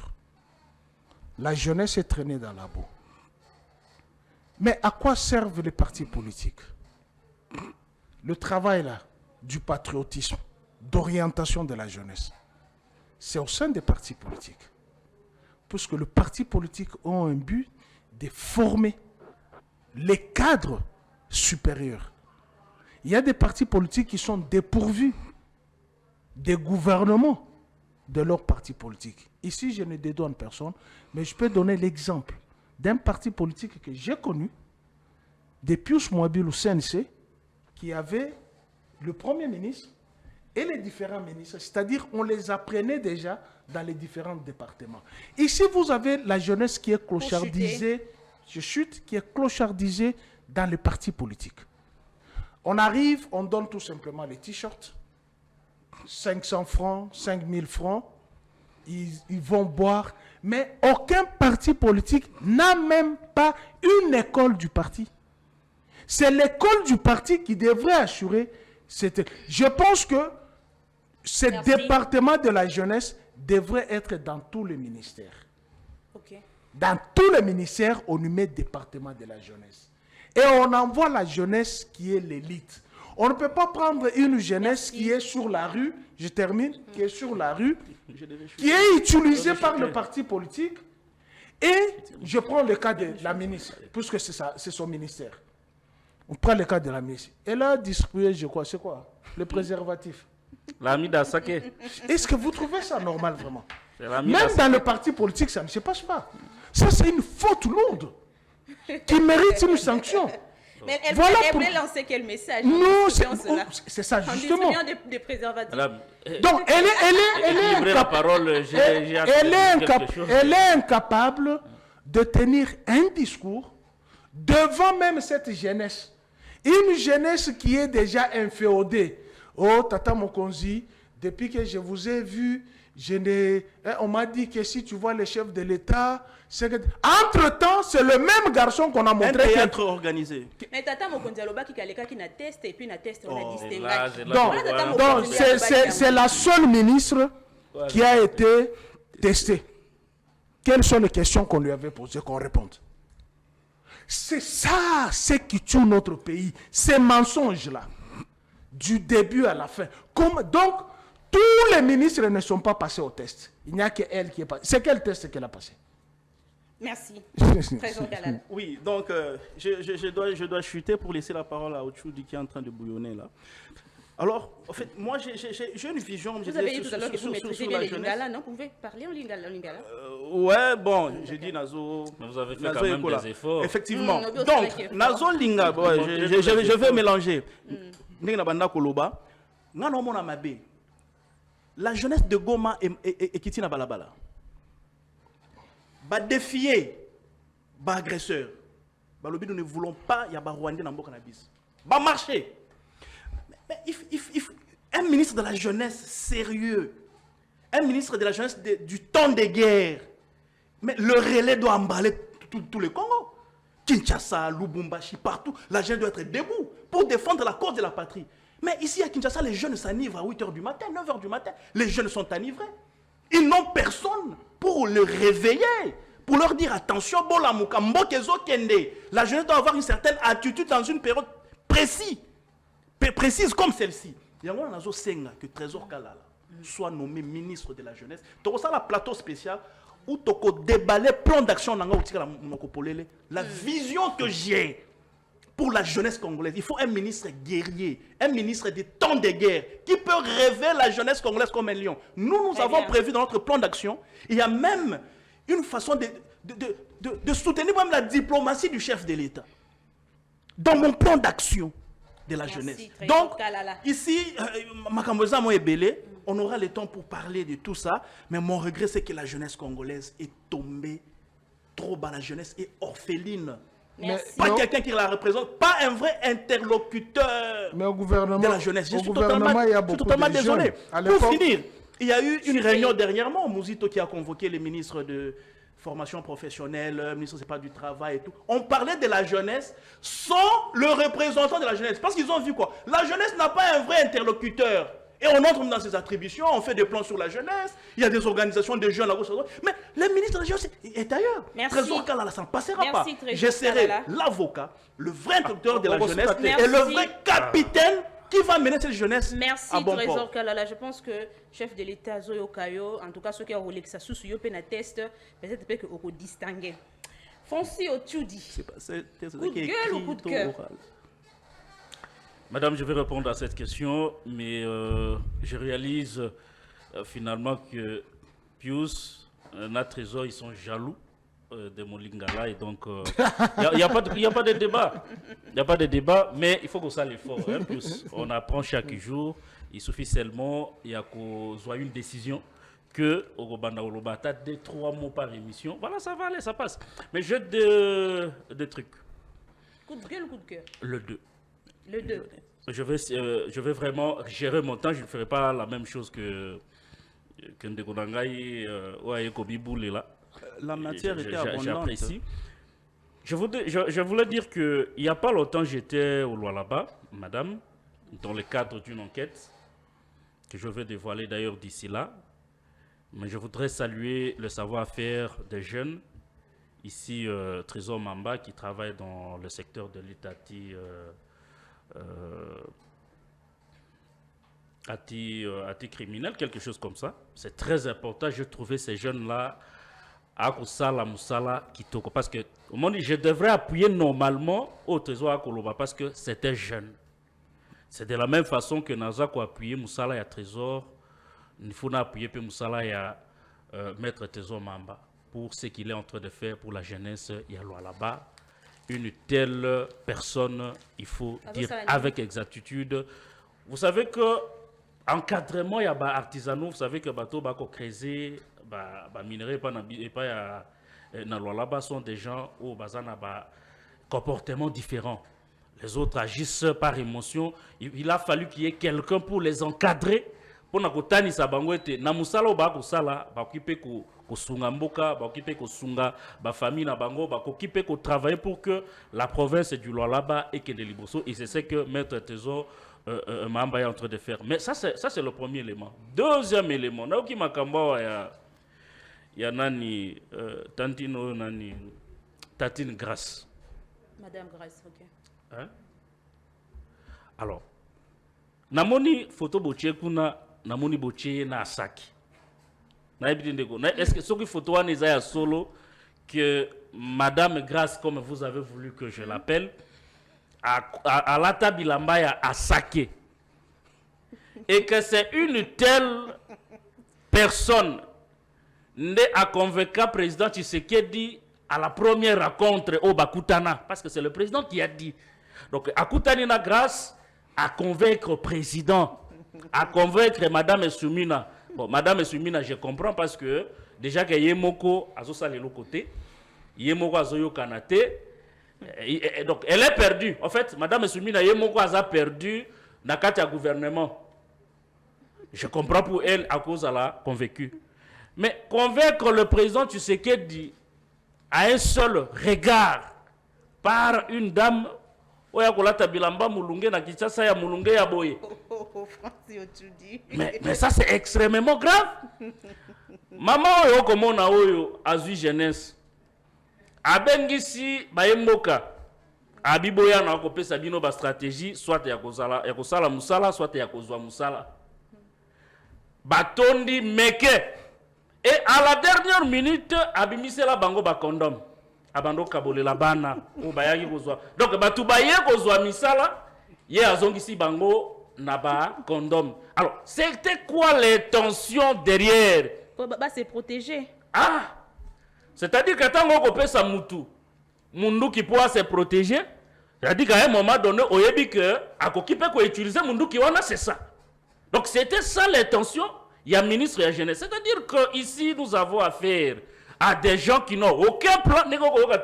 La jeunesse est traînée dans la boue. Mais à quoi servent les partis politiques? Le travail là, du patriotisme, d'orientation de la jeunesse, c'est au sein des partis politiques. Puisque les partis politiques ont un but de former les cadres supérieurs. Il y a des partis politiques qui sont dépourvus des gouvernements de leur parti politique. Ici, je ne dédouane personne, mais je peux donner l'exemple d'un parti politique que j'ai connu, de Pius Mouabil au CNC, qui avait le Premier ministre et les différents ministres, c'est-à-dire on les apprenait déjà dans les différents départements. Ici, vous avez la jeunesse qui est clochardisée, qui est clochardisée dans les partis politiques. On arrive, on donne tout simplement les t-shirts, 500 francs, 5000 francs, ils vont boire, mais aucun parti politique n'a même pas une école du parti. C'est l'école du parti qui devrait assurer cette... Je pense que ce département de la jeunesse devrait être dans tous les ministères. Okay. Dans tous les ministères, on y met département de la jeunesse. Et on envoie la jeunesse qui est l'élite. On ne peut pas prendre une jeunesse qui est sur la rue, je termine, qui est sur la rue, qui est utilisée par le parti politique. Et je prends le cas de la ministre, puisque c'est son ministère. On prend le cas de la ministre. Elle a distribué, je crois, c'est quoi? Le préservatif. L'ami d'Asake. Est-ce que vous trouvez ça normal vraiment? Même dans le parti politique, ça ne se passe pas. Ça, c'est une faute lourde qui mérite une sanction. Mais elle voulait lancer quel message? Non, c'est ça, justement. En distribuant des préservatifs. Donc, elle est incapable de tenir un discours devant même cette jeunesse. Une jeunesse qui est déjà inféodée. Oh, Tata Mokonzi, depuis que je vous ai vu, On m'a dit que si tu vois le chef de l'État, c'est que... Entre-temps, c'est le même garçon qu'on a Un montré. théâtre organisé. Mais tata mokonzi aloba ki kaleka ki na test et puis na test on a Et distingué. là, c'est là Donc, que voilà. donc c'est la seule ministre qui a été testée. Quelles sont les questions qu'on lui avait posées, qu'on réponde? C'est ça, ce qui tue notre pays. Ces mensonges-là, du début à la fin. Donc, tous les ministres ne sont pas passés au test. Il n'y a qu'elle qui est passée. C'est quel test qu'elle a passé? Merci. Trésor Kalala. Oui, donc je dois chuter pour laisser la parole à Ochoudi qui est en train de bouillonner là. Alors, en fait, moi j'ai une vision. Vous avez dit tout à l'heure que vous maîtrisez bien les lingala, non? Vous pouvez parler en lingala. Ouais, bon, j'ai dit Nazo. Mais vous avez fait Nazo quand même Ekola. des efforts. Effectivement. Non, Donc, Nazo Linga, je vais mélanger. La jeunesse de Goma et Kitina Balabala. Va défier, va agresseur. Nous ne voulons pas, il y a des Rwandais dans le cannabis. Va marcher. Mais un ministre de la jeunesse sérieux, un ministre de la jeunesse du temps des guerres, mais le relais doit emballer tout le Congo. Kinshasa, Lubumbashi, partout, la jeunesse doit être debout pour défendre la cause de la patrie. Mais ici à Kinshasa, les jeunes s'enivrent à 8h du matin, 9h du matin. Les jeunes sont enivrés. Ils n'ont personne pour le réveiller, pour leur dire attention, la jeunesse doit avoir une certaine attitude dans une période précise comme celle-ci. Il y a un que Trésor Kalala soit nommé ministre de la jeunesse. Tu as un plateau spécial où tu as déballé plan d'action la vision que j'ai pour la jeunesse congolaise. Il faut un ministre guerrier, un ministre des temps de guerre qui peut rêver la jeunesse congolaise comme un lion. Nous avons prévu dans notre plan d'action, il y a même une façon de soutenir même la diplomatie du chef de l'État. Dans mon plan d'action de la jeunesse. Donc, ici, on aura le temps pour parler de tout ça, mais mon regret, c'est que la jeunesse congolaise est tombée trop bas. La jeunesse est orpheline. Pas quelqu'un qui la représente, pas un vrai interlocuteur mais au gouvernement, de la jeunesse. Je suis totalement désolé. Pour finir, il y a eu une réunion dernièrement, Mouzito qui a convoqué les ministres de formation professionnelle, le ministre du travail et tout. On parlait de la jeunesse sans le représentant de la jeunesse. Parce qu'ils ont vu quoi? La jeunesse n'a pas un vrai interlocuteur. Et on entre dans ses attributions, on fait des plans sur la jeunesse, il y a des organisations de jeunes à gauche à droite. Mais le ministre de la jeunesse est ailleurs. Trésor Kalala, ça ne passera pas. Je serai l'avocat, le vrai interlocuteur de la jeunesse et le vrai capitaine qui va mener cette jeunesse à bon port. Trésor Kalala. Je pense que chef de l'État, Zoyo Kayo, en tout cas ceux qui ont roulé que ça sous yo pe na test, peut-être qu'on distinguer. Fonsi Ochoudi. C'est pas coup de gueule ou coup de cœur? Madame, je vais répondre à cette question, mais je réalise finalement que Pius, notre trésor, ils sont jaloux de mon lingala et donc il n'y a pas de débat. Il n'y a pas de débat, mais il faut qu'on sache l'effort. Hein, Pius. On apprend chaque jour. Il suffit seulement il y a qu'on soit une décision que au Banda Olobata 2-3 mots par émission. Voilà, ça va aller, ça passe. Mais j'ai deux trucs. Coup de gueule ou coup de cœur? Le 2. Le 2. Je vais vraiment gérer mon temps. Je ne ferai pas la même chose que Ndekonangai ou Kobiboule là. La matière était abondante. J'apprécie. Je voulais dire qu'il n'y a pas longtemps, j'étais au Lualaba, madame, dans le cadre d'une enquête que je vais dévoiler d'ailleurs d'ici là. Mais je voudrais saluer le savoir-faire des jeunes. Ici, Trésor Mamba, qui travaille dans le secteur de l'Itati. Criminel, quelque chose comme ça. C'est très important. Je trouvais ces jeunes-là à Kusala Moussala Kitoko. Parce que, au moment où je devrais appuyer normalement au Trésor à Koloba parce que c'était jeune. C'est de la même façon que Nazako a appuyé Moussala et à Trésor. Il faut appuyer Moussala et à Maître Trésor Mamba pour ce qu'il est en train de faire pour la jeunesse. Il y a là-bas. Une telle personne, il faut dire avec exactitude. Vous savez que encadrement, il y a artisanaux, vous savez que bateau bako creuser, minerai et pas là-bas sont des gens où bazana comportement différent. Les autres agissent par émotion. Il a fallu qu'il y ait quelqu'un pour les encadrer, pona kotanisa bango ete na musala ba ko sala ba kipe ko sunga mboka ba kipe ko sunga ba famille na bango ba ko kipe ko travailler pour que la province du Lualaba et que de Liboso, et c'est ce que Maître Trésor Mamba est en train de faire. Mais ça c'est le premier élément. Deuxième élément, na oki makamba ya nani tantino nani Tatine Grâce. Madame Grâce, OK. Hein? Alors, namoni photo botie kuna namoni botie na saki. Na ebitendeko. Est-ce que ce qui photo wana ya solo que Madame Grâce, comme vous avez voulu que je l'appelle, à la tabilamba à saké, et que c'est une telle personne ne a convaincu le président Tshisekedi à la première rencontre au Bakutana, parce que c'est le président qui a dit. Donc, à Kutanina Grâce, à convaincre le président, à convaincre Madame Soumina. Bon, Madame Soumina, je comprends parce que déjà que Yemoko a le côté, Yemoko a Zoyo Kanate, donc elle est perdue. En fait, Madame Soumina Yemoko a perdu dans le gouvernement. Je comprends pour elle à cause de la convaincue. Mais convaincre le président Tshisekedi à un seul regard par une dame, mais ça c'est extrêmement grave. Maman oyo komona oyo azui jeunesse abengisi bayemboka abiboya na kopesa bino ba stratégie soit ya kosala musala soit ya kozwa musala batondi meke. Et à la dernière minute, abimisela bango ba condom. Abando kabolela bana o bayaki kozwa. Donc batu baye kozwa misala, ye azongisi bango na ba condom. Alors, c'était quoi les tensions derrière? Bah c'est protégé. Ah! C'est-à-dire que tango ko pesa mutu, mundu qui pourra se protéger, c'est-à-dire qu'à un moment donné, oyebi que akokipe ko utiliser mundu qui wana c'est ça. Donc c'était ça les tensions. Il y a ministre et la jeunesse. C'est-à-dire qu'ici, nous avons affaire à des gens qui n'ont aucun plan.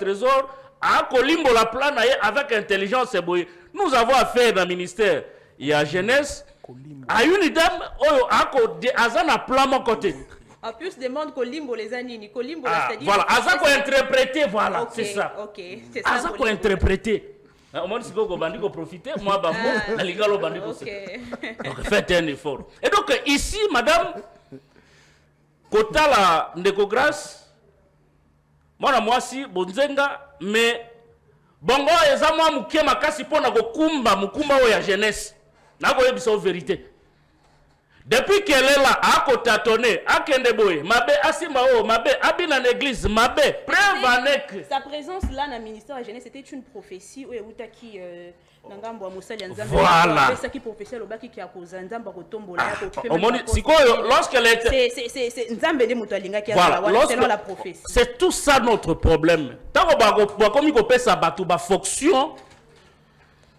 Trésor, à Colimbo la plan avec intelligence. Nous avons affaire dans le ministère. Il y a jeunesse. À une dame, à un plan mon côté. En plus, demande Colimbo les années. Colimbo, c'est-à-dire. Voilà, à ça qu'on interpréter, voilà, okay, c'est ça. Ok, c'est ça. À ça qu'on interpréter. Au moins, si vous avez profiter, moi, la Liga, donc, faites un effort. Et donc, ici, madame, Kotala Ndeko Grâce, moi, si, Bonzenga, mais, bongo, ezamwa muke makasi pona kokumba, mukumba o ya jeunesse. Nako yebiso vérité. Depuis qu'elle est là, à Kotatone, à Kendeboye, Mabe, Asima, Mabe, Abina l'église, Mabe, Prévanek. Sa présence là dans le ministère de la Jeunesse, c'était une prophétie. Qui voilà. C'est qui prophétie, le baki qui a causé Nzamba Kotombola. Lorsqu'elle était. C'est Nzambe de Moutalinga qui a voilà, selon la prophétie. C'est tout ça notre problème. Tant qu'on peut ça, ba fonction.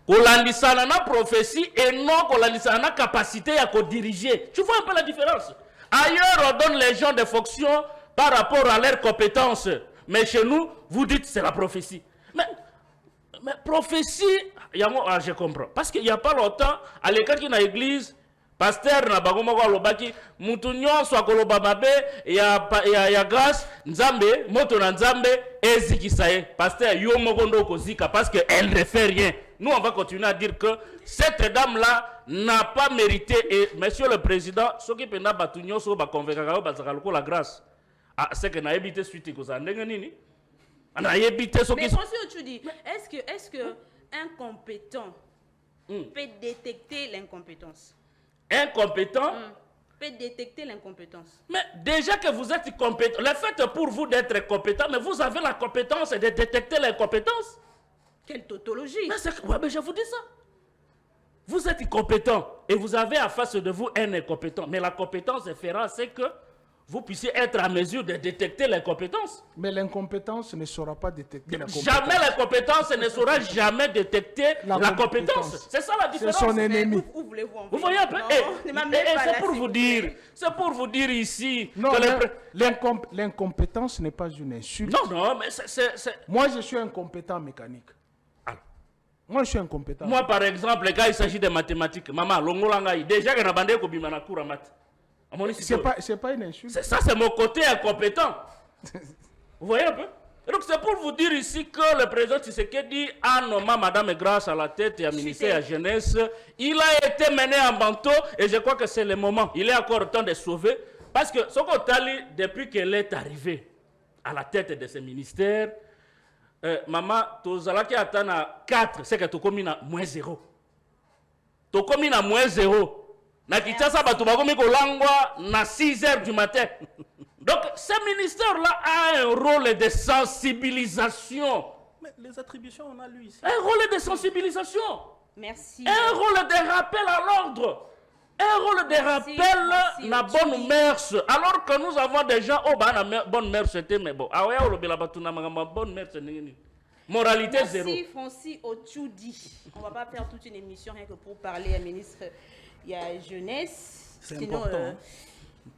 Kolandisana na prophétie et non kolandisana na capacité à diriger. Tu vois un peu la différence. Ailleurs, on donne les gens des fonctions par rapport à leurs compétences. Mais chez nous, vous dites c'est la prophétie. Mais prophétie, je comprends. Parce qu'il n'y a pas longtemps, à l'école qui est dans l'église, pasteur na bango moko lobaki mutu nyonso akoloba mabe ya grâce nzambe moto na nzambe ezikisa ye. Pasteur yo moko ndo kozika parce que elle ne fait rien. Nous on va continuer à dire que cette dame là n'a pas mérité. Et monsieur le président, ce qui pena batu nyonso ba convaincre ba zakaloko la grâce. Ah c'est que na ebité suite ko za ndenge nini? Ana ebité so qui. Mais monsieur tu dis est-ce que un compétent peut détecter l'incompétence? Incompétent peut détecter l'incompétence. Mais déjà que vous êtes compétent, le fait pour vous d'être compétent, mais vous avez la compétence de détecter l'incompétence. Quelle tautologie! Mais je vous dis ça. Vous êtes compétent et vous avez en face de vous un incompétent. Mais la compétence fera c'est que vous puissiez être à mesure de détecter l'incompétence. Mais l'incompétence ne saura pas détecter la compétence. Jamais l'incompétence ne saura jamais détecter la compétence. C'est ça la différence. C'est son ennemi. Vous voyez un peu? Et c'est pour vous dire, ici. Non, l'incompétence n'est pas une insulte. Non, mais c'est... Moi, je suis un compétent mécanique. Alors. Moi, je suis incompétent. Moi, par exemple, les gars, il s'agit de mathématiques. Maman, l'ongolanga, déjà, il y a un bandé qui a cours en maths. C'est pas une insulte. Ça, c'est mon côté incompétent. Vous voyez un peu? Et donc, c'est pour vous dire ici que le président Tshisekedi a nommé Madame Grâce à la tête et à ministère de la Jeunesse. Il a été mené en manteau et je crois que c'est le moment. Il est encore temps de sauver. Parce que Soko Tali, depuis qu'elle est arrivée à la tête de ce ministère, maman, tozalaki atana 4, c'est que tu commis na moins 0. Tu commis na moins 0. Na Kinshasa, tu vas commis kolangwa na 6 heures du matin. Donc, ce ministère-là a un rôle de sensibilisation. Mais les attributions, on a lu ici. Un rôle de sensibilisation. Merci. Un rôle de rappel à l'ordre. Un rôle de rappel na bonne mœurs. Alors que nous avons des gens, oh, bah, na bonne mœurs, c'était, mais bon. Ah ouais, on le bonne mœurs, moralité zéro. Merci, Francis Ochoudi. On ne va pas faire toute une émission rien que pour parler à ministre. Il y a jeunesse. C'est sinon, important.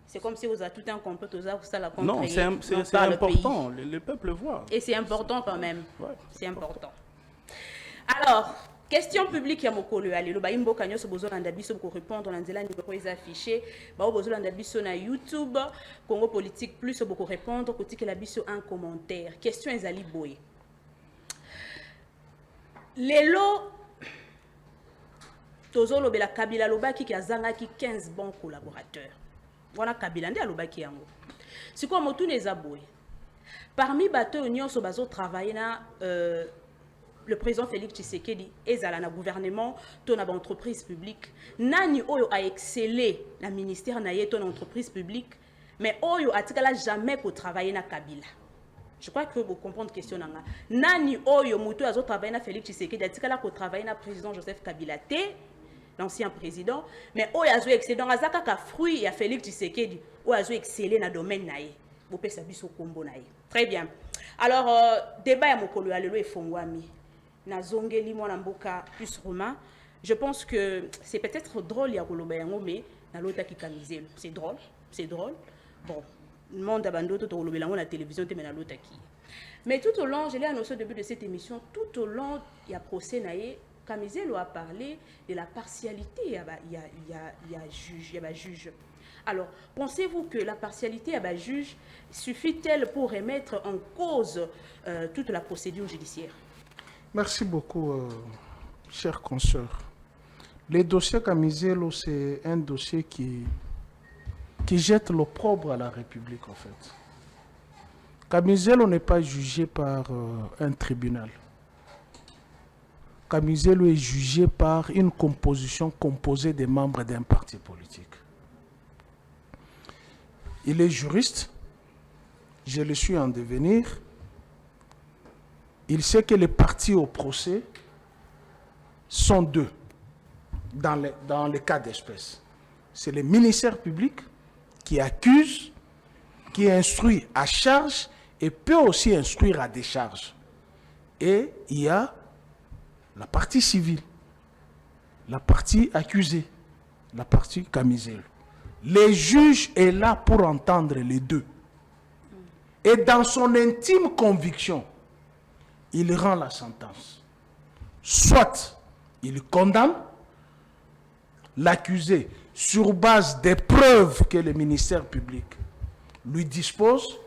C'est comme si vous avez tout un complot, tout ça la Non, c'est important. Le peuple voit. Et c'est important quand même. Ouais, c'est important. Alors, question publique ya mokolo ya lelo bayimbo kanyo so bozo landa biso pour répondre na nzela numéro is affiché ba bozo landa biso na YouTube Congo Politique Plus beaucoup répondre kotika la biso un commentaire. Question ezali boye. Lelo tozolo bela Kabila lobaki ki azangaki 15 bons collaborateurs. Wana Kabila ndi alobaki yango. Siko motune eza boye. Parmi bato union so bazo travailler na le président Félix Tshisekedi ezala na gouvernement to na entreprise publique nani oyo a excellé na ministère na yeto na entreprise publique mais oyo atikala jamais pour travailler na Kabila. Je crois que vous comprenez la question nanga. Nani oyo muto azo travailler na Félix Tshisekedi atikala pour travailler na président Joseph Kabila té l'ancien président mais oyo azo excellé donc azaka ka fruit ya Félix Tshisekedi oyo azo excellé na domaine na ye. Bo pesa biso kombo na ye. Très bien. Alors débat ya mokolo ya lelo efongwami. Nazongeli mwana mboka plus romain. Je pense que c'est peut-être drôle ya koloba yango mais na lota ki kamizelo. C'est drôle. Bon, le monde abando to koloba yango na télévision te mais na lota ki. Mais tout au long, je l'ai annoncé au début de cette émission, tout au long il y a procès naé Kamizelo a parlé de la partialité, il y a juge. Alors, pensez-vous que la partialité à juge suffit-elle pour remettre en cause toute la procédure judiciaire? Merci beaucoup, chers consoeurs. Le dossier Kamizelo, c'est un dossier qui jette l'opprobre à la République, en fait. Kamizelo n'est pas jugé par un tribunal. Kamizelo est jugé par une composition composée des membres d'un parti politique. Il est juriste, je le suis en devenir. Il sait que les parties au procès sont deux dans le cas d'espèce. C'est le ministère public qui accuse, qui instruit à charge et peut aussi instruire à décharge. Et il y a la partie civile, la partie accusée, la partie Kamizelo. Le juge est là pour entendre les deux. Et dans son intime conviction, il rend la sentence. Soit il condamne l'accusé sur base des preuves que le ministère public lui dispose,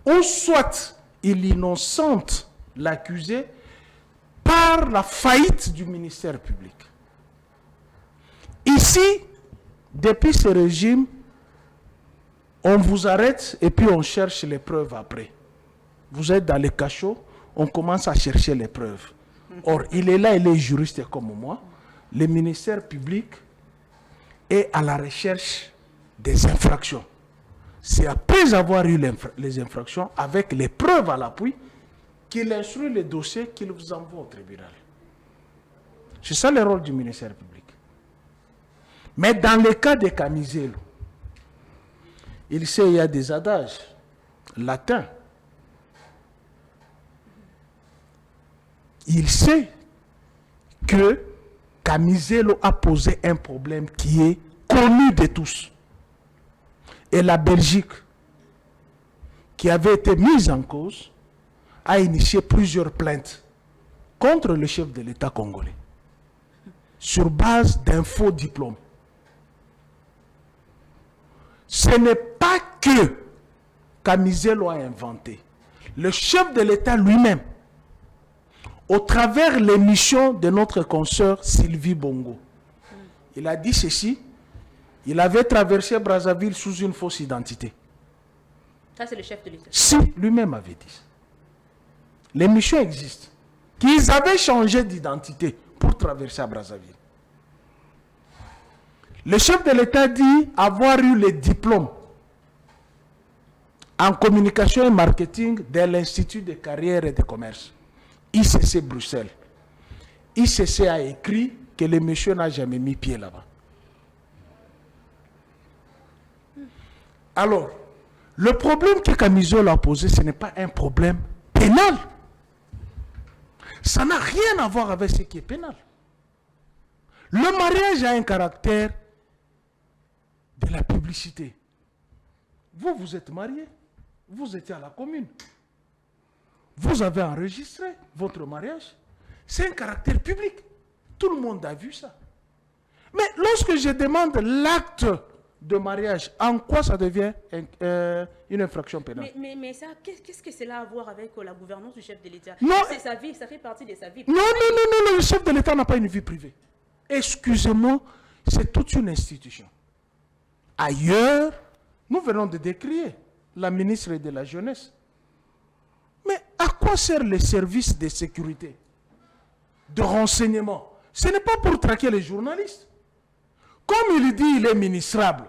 ou soit il innocente l'accusé par la faillite du ministère public. Ici, depuis ce régime, on vous arrête et puis on cherche les preuves après. Vous êtes dans les cachots, on commence à chercher les preuves. Or, il est là, il est juriste comme moi. Le ministère public est à la recherche des infractions. C'est après avoir eu les infractions, avec les preuves à l'appui, qu'il instruit le dossier qu'il vous envoie au tribunal. C'est ça le rôle du ministère public. Mais dans le cas de Kamizelo, il sait qu'il y a des adages latins. Il sait que Kamizelo a posé un problème qui est connu de tous. Et la Belgique, qui avait été mise en cause, a initié plusieurs plaintes contre le chef de l'État congolais sur base d'un faux diplôme. Ce n'est pas que Kamizelo a inventé. Le chef de l'État lui-même, au travers l'émission de notre consoeur Sylvie Bongo, il a dit ceci: il avait traversé Brazzaville sous une fausse identité. Ça, c'est le chef de l'État. Si, lui-même avait dit. L'émission existe. Qu'ils avaient changé d'identité pour traverser à Brazzaville. Le chef de l'État dit avoir eu les diplômes en communication et marketing de l'Institut de carrière et de commerce, ICC Bruxelles. ICC a écrit que le monsieur n'a jamais mis pied là-bas. Alors, le problème que Kamizolo a posé, ce n'est pas un problème pénal. Ça n'a rien à voir avec ce qui est pénal. Le mariage a un caractère de la publicité. Vous, vous êtes marié, vous étiez à la commune. Vous avez enregistré votre mariage. C'est un caractère public. Tout le monde a vu ça. Mais lorsque je demande l'acte de mariage, en quoi ça devient une infraction pénale? Mais ça, qu'est-ce que cela a à voir avec la gouvernance du chef de l'État? Non. C'est sa vie, ça fait partie de sa vie. Non, le chef de l'État n'a pas une vie privée. Excusez-moi, c'est toute une institution. Ailleurs, nous venons de décrire la ministre de la Jeunesse. Mais à quoi servent les services de sécurité, de renseignement? Ce n'est pas pour traquer les journalistes. Comme il dit, il est ministrable.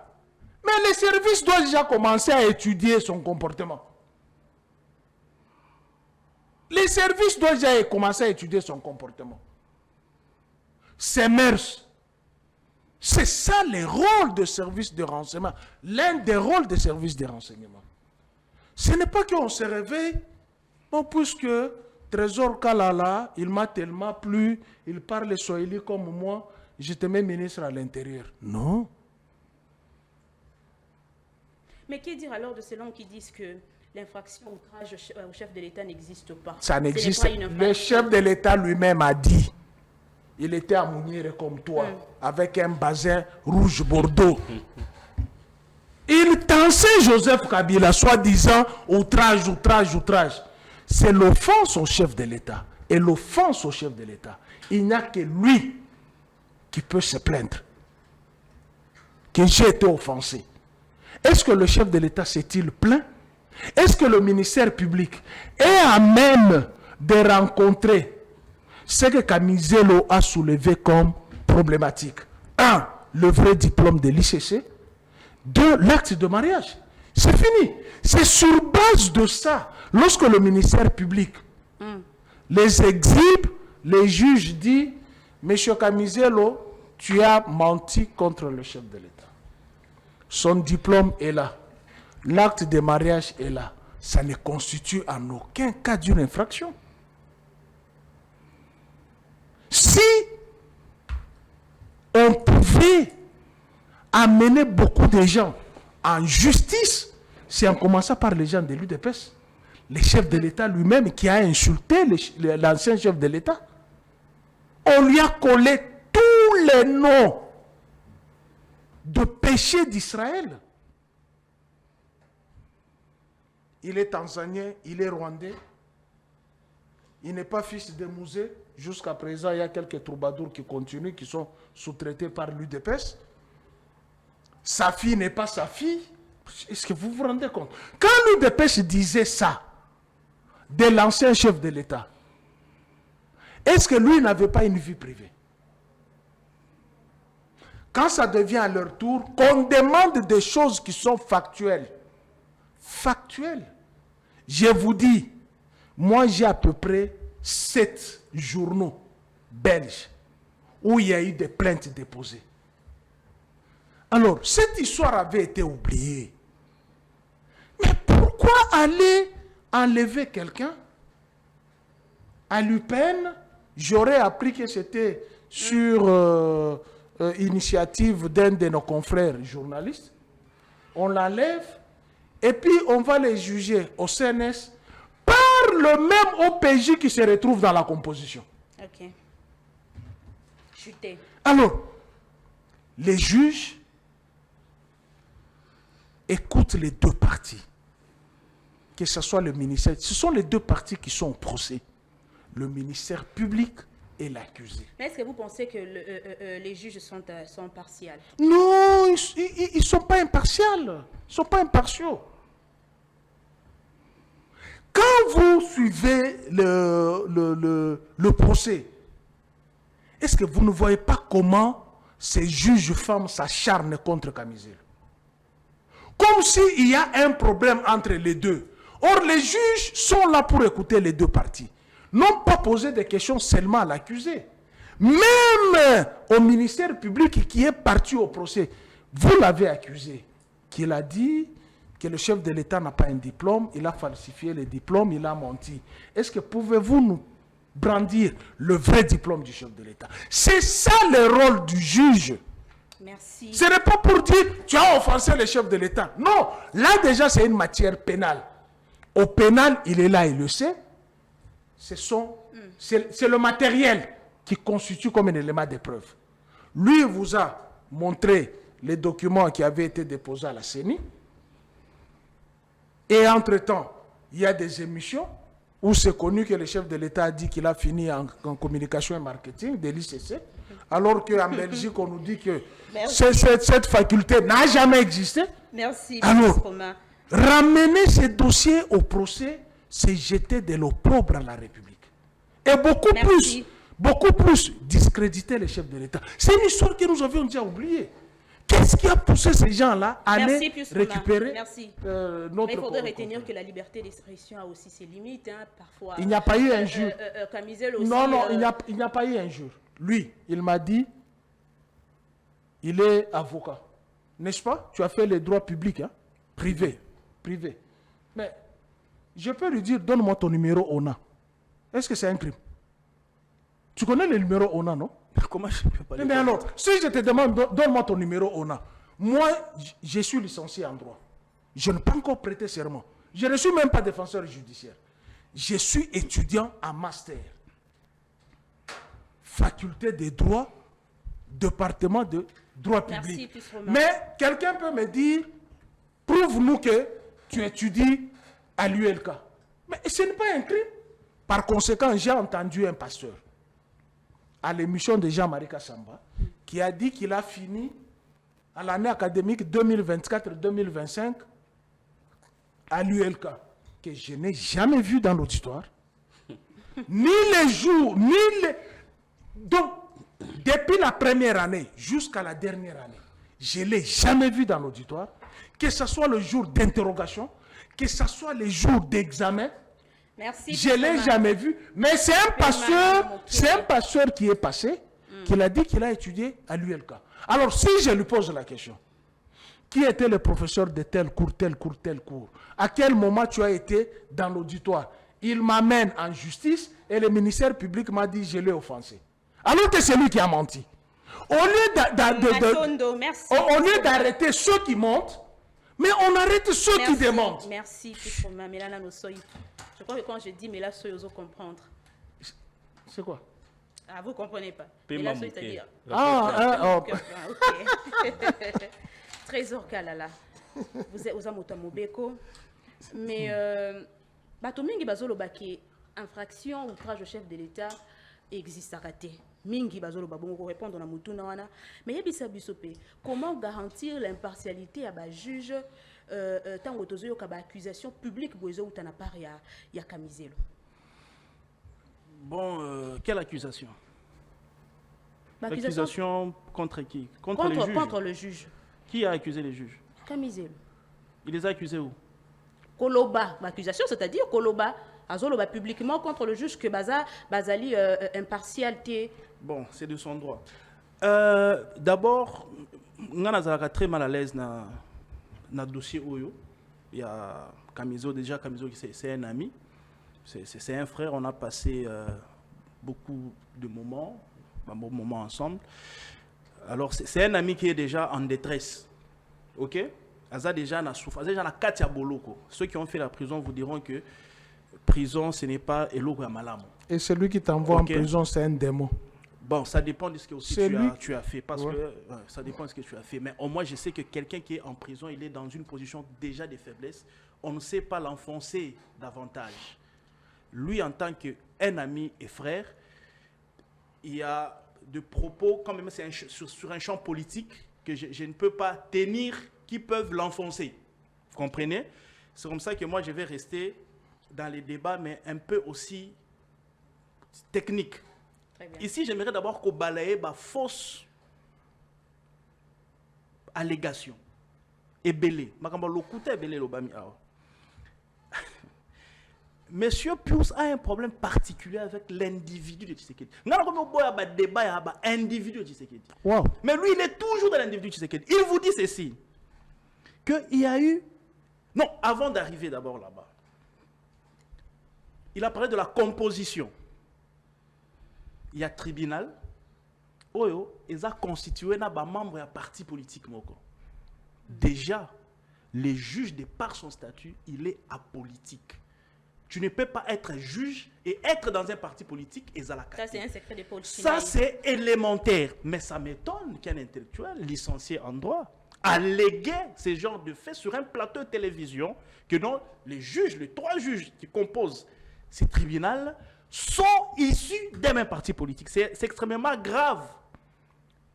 Mais les services doivent déjà commencer à étudier son comportement. Les services doivent déjà commencer à étudier son comportement. Ses mœurs. C'est ça le rôle de service de renseignement. L'un des rôles des services de renseignement. Ce n'est pas qu'on se réveille, bon, puisque Trésor Kalala, il m'a tellement plu, il parle swahili comme moi, je te mets ministre à l'intérieur. Non. Mais qu'est dire alors de ceux qui disent que l'infraction outrage au chef de l'État n'existe pas? Ça n'existe pas. Le chef de l'État lui-même a dit, il était à Mounir comme toi, avec un bazin rouge bordeaux. Il tensait Joseph Kabila, soi-disant outrage. C'est l'offense au chef de l'État. Et l'offense au chef de l'État, il n'y a que lui qui peut se plaindre. Que j'ai été offensé. Est-ce que le chef de l'État s'est-il plaint? Est-ce que le ministère public est à même de rencontrer ce que Kamizelo a soulevé comme problématique? 1. Le vrai diplôme de l'ICC. 2. L'acte de mariage. C'est fini. C'est sur base de ça, lorsque le ministère public les exhibe, les juges disent, Monsieur Kamizelo, tu as menti contre le chef de l'État. Son diplôme est là. L'acte de mariage est là. Ça ne constitue en aucun cas d'une infraction. Si on pouvait amener beaucoup de gens en justice, c'est en commençant par les gens de l'UDPS, le chef de l'État lui-même qui a insulté l'ancien chef de l'État. On lui a collé tous les noms de péchés d'Israël. Il est tanzanien, il est rwandais, il n'est pas fils de Mouzé. Jusqu'à présent, il y a quelques troubadours qui continuent, qui sont sous-traités par l'UDPS. Sa fille n'est pas sa fille. Est-ce que vous vous rendez compte? Quand l'UDPS disait ça de l'ancien chef de l'État, est-ce que lui n'avait pas une vie privée? Quand ça devient à leur tour, qu'on demande des choses qui sont factuelles. Factuelles. Je vous dis, moi j'ai à peu près 7 journaux belges où il y a eu des plaintes déposées. Alors, cette histoire avait été oubliée. Mais pourquoi aller enlever quelqu'un? À l'UPN, j'aurais appris que c'était sur initiative d'un de nos confrères journalistes. On l'enlève et puis on va les juger au CNS par le même OPJ qui se retrouve dans la composition. Ok. Chuté. Alors, les juges écoutent les deux parties. Que ce soit le ministère, ce sont les deux parties qui sont au procès. Le ministère public et l'accusé. Mais est-ce que vous pensez que les juges sont partials? Non, ils ne sont pas impartials. Ils ne sont pas impartiaux. Quand vous suivez le procès, est-ce que vous ne voyez pas comment ces juges femmes s'acharnent contre Kamizelu? Comme s'il y a un problème entre les deux. Or, les juges sont là pour écouter les deux parties. Non pas poser des questions seulement à l'accusé. Même au ministère public qui est parti au procès, vous l'avez accusé, qu'il a dit que le chef de l'État n'a pas un diplôme, il a falsifié le diplôme, il a menti. Est-ce que pouvez-vous nous brandir le vrai diplôme du chef de l'État? C'est ça le rôle du juge. Merci. Ce n'est pas pour dire tu as offensé le chef de l'État. Non, là déjà c'est une matière pénale. Au pénal, il est là, il le sait. C'est le matériel qui constitue comme un élément de preuve. Lui il vous a montré les documents qui avaient été déposés à la CENI. Et entre-temps, il y a des émissions où c'est connu que le chef de l'État a dit qu'il a fini en communication et marketing de l'ICC, alors qu'en Belgique, on nous dit que cette faculté n'a jamais existé. Merci. Alors, ramener ces dossiers au procès, c'est jeter de l'opprobre à la République. Et beaucoup plus discréditer les chefs de l'État. C'est une histoire que nous avions déjà oubliée. Qu'est-ce qui a poussé ces gens-là à aller récupérer notre... Mais il faudrait retenir que la liberté d'expression a aussi ses limites. Hein, parfois. Il n'y a pas eu un jour. Aussi, non, il n'y a pas eu un jour. Lui, il m'a dit, il est avocat. N'est-ce pas? Tu as fait les droits publics, hein? Privé. Mais je peux lui dire, donne-moi ton numéro ONA. Est-ce que c'est un crime? Tu connais le numéro ONA, non? Comment je peux pas Mais alors, si je te demande, donne-moi ton numéro ONA. Moi, je suis licencié en droit. Je n'ai pas encore prêté serment. Je ne suis même pas défenseur judiciaire. Je suis étudiant en master. Faculté de droit, département de droit public. Mais quelqu'un peut me dire, prouve-nous que tu étudies à l'ULK. Mais ce n'est pas un crime. Par conséquent, j'ai entendu un pasteur à l'émission de Jean-Marie Kassamba, qui a dit qu'il a fini à l'année académique 2024-2025 à l'ULK, que je n'ai jamais vu dans l'auditoire, ni les jours, ni les... Donc, depuis la première année jusqu'à la dernière année, je ne l'ai jamais vu dans l'auditoire, que ce soit le jour d'interrogation, que ce soit les jours d'examen. Merci. Je ne l'ai jamais vu, mais c'est un pasteur qui est passé, qui a dit qu'il a étudié à l'ULK. Alors, si je lui pose la question, qui était le professeur de tel cours, à quel moment tu as été dans l'auditoire? Il m'amène en justice et le ministère public m'a dit je l'ai offensé. Alors que c'est lui qui a menti. Au lieu d'arrêter ceux qui mentent, mais on arrête ceux qui démentent. Merci. Je crois que quand je dis mais là, soyez comprendre. C'est quoi? Ah, vous ne comprenez pas. Mais là, c'est-à-dire. Trésor Kalala. Vous êtes aux Amotamobeko. Mais, Batomingi Bazolo Baki, infraction, outrage au chef de l'État existe à rater. Mingi Bazolo Babongo répondre à Moutouna wana. Mais Yebisa Bisope, comment garantir l'impartialité à ba juge tant que tozo yoka ba accusation publique bozo utana par ya Kamizelu? Bon, quelle accusation? L'accusation contre qui? Contre les juges. Contre le juge. Qui a accusé les juges? Kamizelu. Il les a accusés où? Koloba, l'accusation, c'est-à-dire Koloba, Azoloba publiquement contre le juge que Bazali impartialité. Bon, c'est de son droit. D'abord, on a très mal à l'aise dans le dossier Oyo. Il y a Kamizo, déjà Kamizo, c'est un ami, c'est un frère, on a passé beaucoup de moments ensemble. Alors, c'est un ami qui est déjà en détresse. Ok? Aza déjà na souffrance, déjà na katia boloko. Ceux qui ont fait la prison vous diront que prison ce n'est pas eloko ya malamu. Et celui qui t'envoie Ok. en prison, c'est un démon. Bon, ça dépend de ce que aussi C'est lui. tu as fait. Parce Ouais. que ça dépend de ce que tu as fait. Mais au moins, je sais que quelqu'un qui est en prison, il est dans une position déjà de faiblesse. On ne sait pas l'enfoncer davantage. Lui, en tant qu'un ami et frère, il y a de propos, quand même, c'est sur un champ politique que je ne peux pas tenir, qui peuvent l'enfoncer. Vous comprenez? C'est comme ça que moi, je vais rester dans les débats, mais un peu aussi techniques. Très bien. Ici, j'aimerais d'abord qu'on balaye ma fausse allégation. Ebele. Makamba lokuta ebele lobami awa. Monsieur Pius a un problème particulier avec l'individu de Tshisekedi. Ngana komi oboya ba débat ya ba individu de Tshisekedi. Wow. Mais lui, il est toujours dans l'individu de Tshisekedi. Il vous dit ceci, qu'il y a eu... Non, avant d'arriver d'abord là-bas, il a parlé de la composition. Il y a tribunal, oyo, ils ont constitué un membre d'un parti politique. Moko. Déjà, les juges, de par son statut, il est apolitique. Tu ne peux pas être juge et être dans un parti politique et Ça, c'est un secret de Paul ça, c'est élémentaire. Mais ça m'étonne qu'un intellectuel licencié en droit allégué ce genre de fait sur un plateau de télévision que non, les juges, les 3 juges qui composent ces tribunaux sont issus d'un même parti politique. C'est extrêmement grave,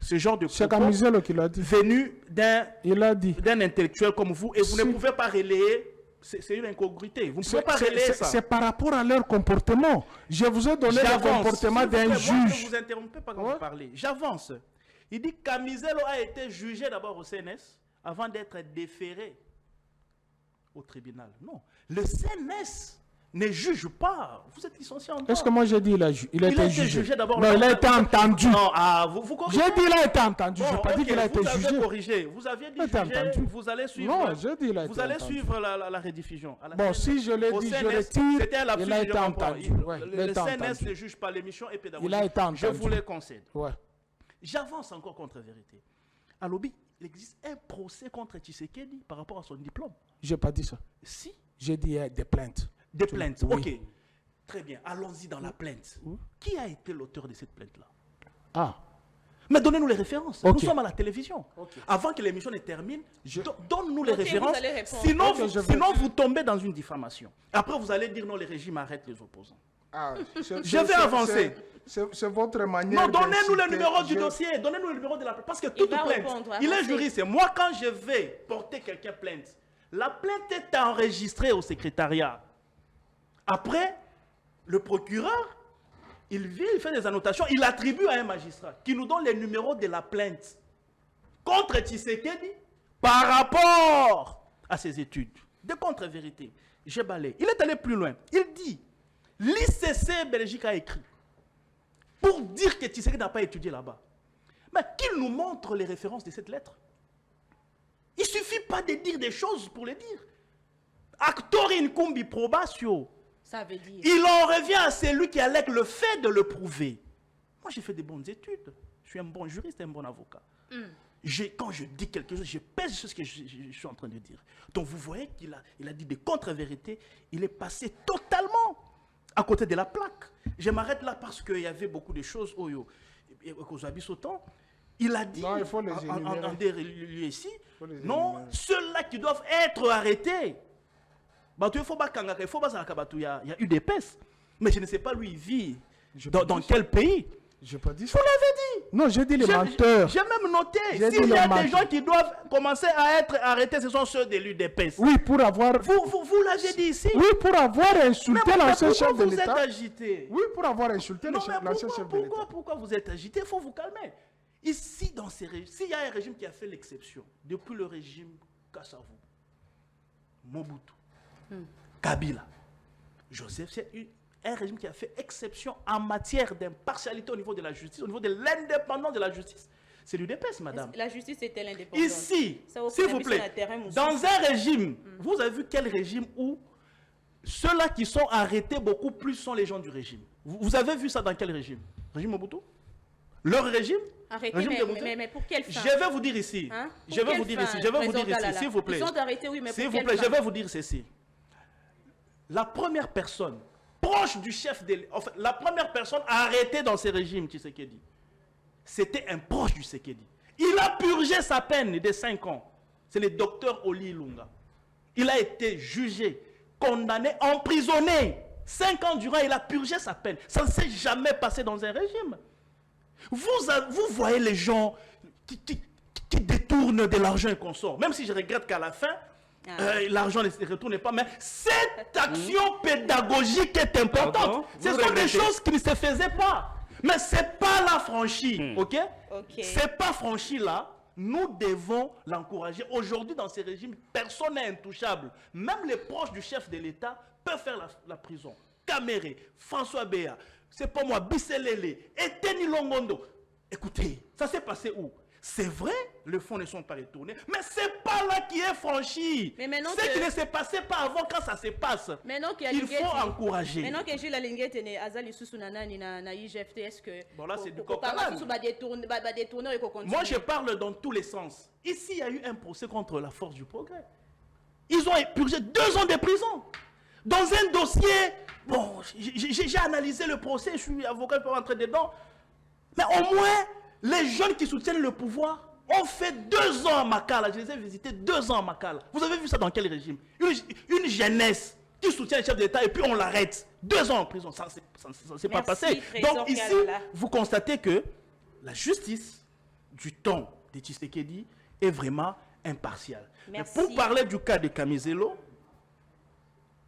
ce genre de C'est propos Camizelo qui l'a dit. venu Il a dit. d'un intellectuel comme vous et vous ne Si. pouvez pas relayer. C'est une incongruité. Vous ne pouvez pas relayer ça. C'est par rapport à leur comportement. Je vous ai donné le J'avance. comportement S'il vous plaît, d'un moi, je ne juge. vous interrompez pas quand Ouais. vous parlez. J'avance. Il dit que Camizelo a été jugé d'abord au CNS avant d'être déféré au tribunal. Non. Le CNS ne juge pas. Vous êtes licencié en droit. Est-ce que moi j'ai dit il a été jugé? d'abord. Non, il a été entendu. Non, vous corrigez. J'ai dit il a été entendu. Je n'ai pas dit qu'il a été vous avez jugé. corrigé. Vous aviez dit Il a été jugé. entendu. Vous allez suivre. Non, j'ai dit il a Vous été allez entendu. suivre la rediffusion. À la Bon, CNS. si je l'ai Au dit, je CNS, retire. c'était un lapsus, Il a je été comprends. entendu. Ouais, il a Le été CNS entendu. ne juge pas, l'émission est pédagogique. Il a été Je entendu. vous le concède. Ouais. J'avance encore contre vérité. À Lobby, il existe un procès contre Tshisekedi par rapport à son diplôme. Je n'ai pas dit ça. Si, J'ai dit il y a des plaintes. des plaintes. Oui. Ok. Très bien. Allons-y dans la plainte. Qui a été l'auteur de cette plainte-là? Ah. Mais donnez-nous les références. Ok. Nous sommes à la télévision. Avant que l'émission ne termine, donne-nous les Ok, vous références. allez répondre. Sinon, Ok, je vais. sinon, vous tombez dans une diffamation. Après, vous allez dire non, les régimes arrêtent les opposants. Ah, Je vais avancer. C'est votre manière. Non, donnez-nous le d'inciter. numéro du Je- dossier. Donnez-nous le numéro de la plainte. Parce que toute va plainte, répondre, il est avancez. juriste. Moi, quand je vais porter quelqu'un plainte, la plainte est enregistrée au secrétariat. Après, le procureur, il vient, il fait des annotations, il attribue à un magistrat qui nous donne les numéros de la plainte contre Tshisekedi par rapport à ses études. De contre-vérité. J'ai balayé. Il est allé plus loin. Il dit, l'ICC Belgique a écrit pour dire que Tshisekedi n'a pas étudié là-bas. Mais qu'il nous montre les références de cette lettre. Il ne suffit pas de dire des choses pour les dire. Actor in combi probatio. Ça veut dire. Il en revient à celui qui allègue le fait de le prouver. Moi, j'ai fait des bonnes études. Je suis un bon juriste, un bon avocat. Quand je dis quelque chose, je pèse sur ce que je suis en train de dire. Donc, vous voyez qu'il a dit des contre-vérités. Il est passé totalement à côté de la plaque. Je m'arrête là parce qu'il y avait beaucoup de choses. Aux habits sautants. Il a dit, Non, il faut les énumérer. ici, Faut les non, énumérer. ceux-là qui doivent être arrêtés. Il y a eu des pestes. Mais je ne sais pas, lui, il vit dans quel pays. Je n'ai pas dit Vous ça. l'avez dit. Non, j'ai dit les menteurs. J'ai même noté. J'ai dit S'il y a les des menteurs. gens qui doivent commencer à être arrêtés, ce sont ceux de l'UDPS. Oui, pour avoir. Vous l'avez dit ici. Oui, pour avoir Mais insulté l'ancien pourquoi chef de vous êtes l'État. agité? Oui, pour avoir insulté Non, mais l'ancien chef de l'État. pourquoi vous êtes agité? Il faut vous calmer. Ici, dans ces régimes, s'il y a un régime qui a fait l'exception, depuis le régime Kassavou, Mobutu, Kabila, Joseph, c'est un régime qui a fait exception en matière d'impartialité au niveau de la justice, au niveau de l'indépendance de la justice. C'est l'UDPS, madame. La justice est-elle indépendante? Ici, Ça vous s'il fait vous la plaît, mission à terrain, mon dans souci. un régime, vous avez vu quel régime où ceux-là qui sont arrêtés beaucoup plus sont les gens du régime. Vous avez vu ça dans quel régime? Régime Mobutu? Leur régime? Arrêtez, Régime de Mobutu? mais pour quelle fin? Je vais vous dire ici. Hein? Pour Je vais quelle vous dire fin, ici. Je vais vous dire président ici, Kalala? s'il vous plaît. Ils sont arrêtés, oui, mais S'il pour vous quelle plaît, fin? je vais vous dire ceci. La première personne proche du chef de l'État. En fait, la première personne arrêtée dans ce régime, Tshisekedi, c'était un proche du Tshisekedi. Il a purgé sa peine de 5 ans. C'est le docteur Oli Ilunga. Il a été jugé, condamné, emprisonné. 5 ans durant, il a purgé sa peine. Ça ne s'est jamais passé dans un régime. Vous voyez les gens qui détournent de l'argent et qu'on sort. Même si je regrette qu'à la fin, l'argent ne se retourne pas. Mais cette action pédagogique est importante. Ce sont des choses qui ne se faisaient pas. Mais ce n'est pas la franchie. Ok? Ce n'est pas franchi là. Nous devons l'encourager. Aujourd'hui, dans ces régimes, personne n'est intouchable. Même les proches du chef de l'État peuvent faire la prison. Kamere, François Béa, c'est pas moi, Bisselele, Eteni Longondo. Écoutez, ça s'est passé où? C'est vrai, les fonds ne sont pas retournés, mais c'est pas là qui est franchi. Ce qui ne s'est passé pas avant, quand ça se passe, il faut encourager. Maintenant que Gilles Alingete est Azali Sousounanani na IGFT, est-ce que... Bon là c'est du coq à l'âne. Moi je parle dans tous les sens. Ici il y a eu un procès contre la force du progrès. Ils ont purgé 2 ans de prison. Dans un dossier, bon, j'ai analysé le procès, je suis avocat, je peux rentrer dedans. Mais au moins, les jeunes qui soutiennent le pouvoir ont fait 2 ans à Makala. Je les ai visités 2 ans à Makala. Vous avez vu ça dans quel régime? Une jeunesse qui soutient le chef d'État et puis on l'arrête. 2 ans en prison, ça ne s'est pas passé. Donc ici, vous constatez que la justice du temps de Tshisekedi est vraiment impartiale. Mais pour parler du cas de Kamizelo,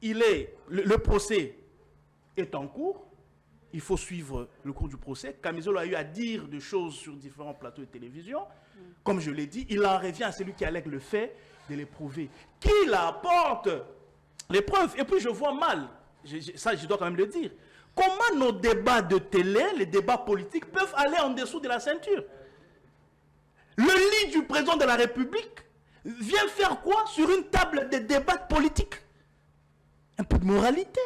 le procès est en cours. Il faut suivre le cours du procès. Kamizelo a eu à dire des choses sur différents plateaux de télévision. Comme je l'ai dit, il en revient à celui qui allègue le fait de les prouver. Qu'il apporte les preuves. Et puis je vois mal, ça je dois quand même le dire, comment nos débats de télé, les débats politiques, peuvent aller en dessous de la ceinture. Le lit du président de la République vient faire quoi sur une table de débat politique? Un peu de moralité.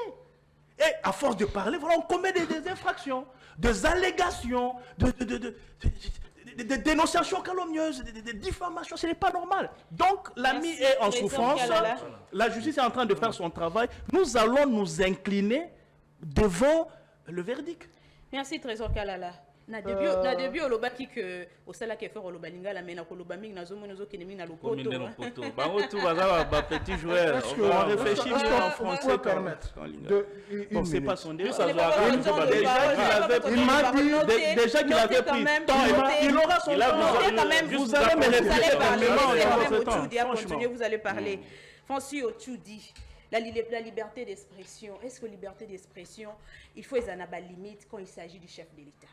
Et à force de parler, voilà, on commet des infractions, des allégations, des dénonciations calomnieuses, des diffamations. Ce n'est pas normal. Donc, l'ami est en souffrance. La justice est en train de faire son travail. Nous allons nous incliner devant le verdict. Merci, Trésor Kalala. Na début olobaki que au sala ke faire olobalinga la mena kolobami na zomo nozo kinemi na lopoto bango tout baza ba petit joueur on réfléchit mieux en français permettre bon c'est pas son début ça déjà qu'il avait pris temps il aura son temps vous allez me répéter vous allez parler Francis Otchoudi. La liberté d'expression, est-ce que liberté d'expression, il faut les limite quand il s'agit du chef de l'État?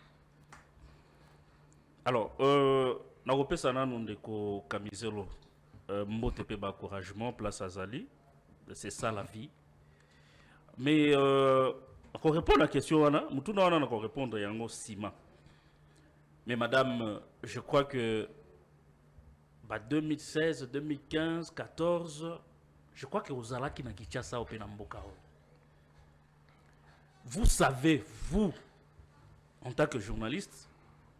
Alors, nakopesa nanu ndeko Kamizelo mbote pe ba encouragement place à Zali, c'est ça la vie. Mais pour répondre à la question wana, mutuna wana nako répondre yango sima. Mais madame, je crois que 2016, 2015, 14, je crois que vous allez na Kinshasa au Penamboka. Vous savez, vous, en tant que journaliste,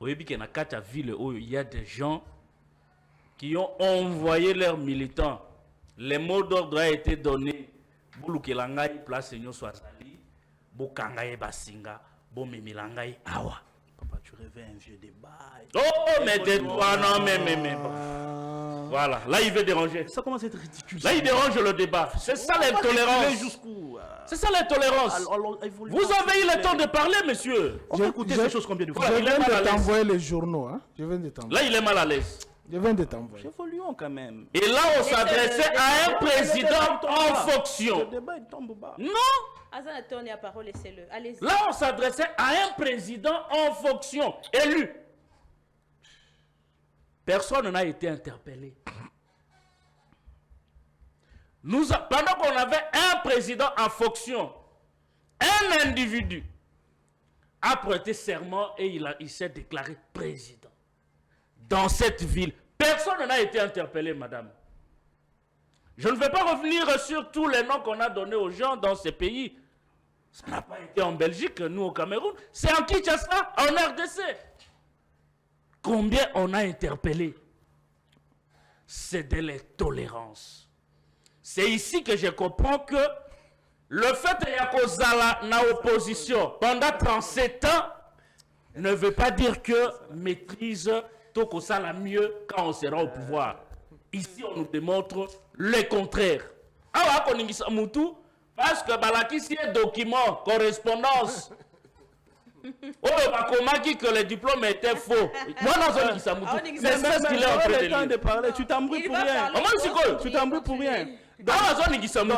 il y a des gens qui ont envoyé leurs militants. Les mots d'ordre ont été donnés. Bulukelangai place nyo swazali, bokangai basinga, bomemilangai awa. Papa, tu rêvais un vieux débat. Oh, mais tais-toi, non, mais. Voilà, là il veut déranger. Ça commence à être ridicule. Là il dérange le débat. C'est ça l'intolérance. C'est ça l'intolérance. Vous avez eu le temps de parler, monsieur. On va écouter ces choses combien de fois? Je viens de t'envoyer les journaux. Hein? Je viens de t'envoyer. Là il est mal à l'aise. Je viens de t'envoyer. Évoluons quand même. Et là on s'adressait à un président en fonction. Le débat il tombe bas. Non. Allez-y. Là on s'adressait à un président en fonction, élu. Personne n'a été interpellé. Pendant qu'on avait un président en fonction, un individu a prêté serment et il s'est déclaré président. Dans cette ville, personne n'a été interpellé, madame. Je ne vais pas revenir sur tous les noms qu'on a donnés aux gens dans ces pays. Ça n'a pas été en Belgique, nous au Cameroun. C'est en Kinshasa, en RDC. Combien on a interpellé? C'est de l'intolérance. C'est ici que je comprends que Le fait de na opposition pendant 37 ans ne veut pas dire que maîtrise Tokosala mieux quand on sera au pouvoir. Ici, on nous démontre le contraire. Alors, parce que balakisi est document, correspondance. Oh, comment dit que le diplôme était faux? Moi, non, c'est ce qu'il est en train de parler. Tu t'embrouilles pour rien. Tu t'embrouilles pour rien. Donc,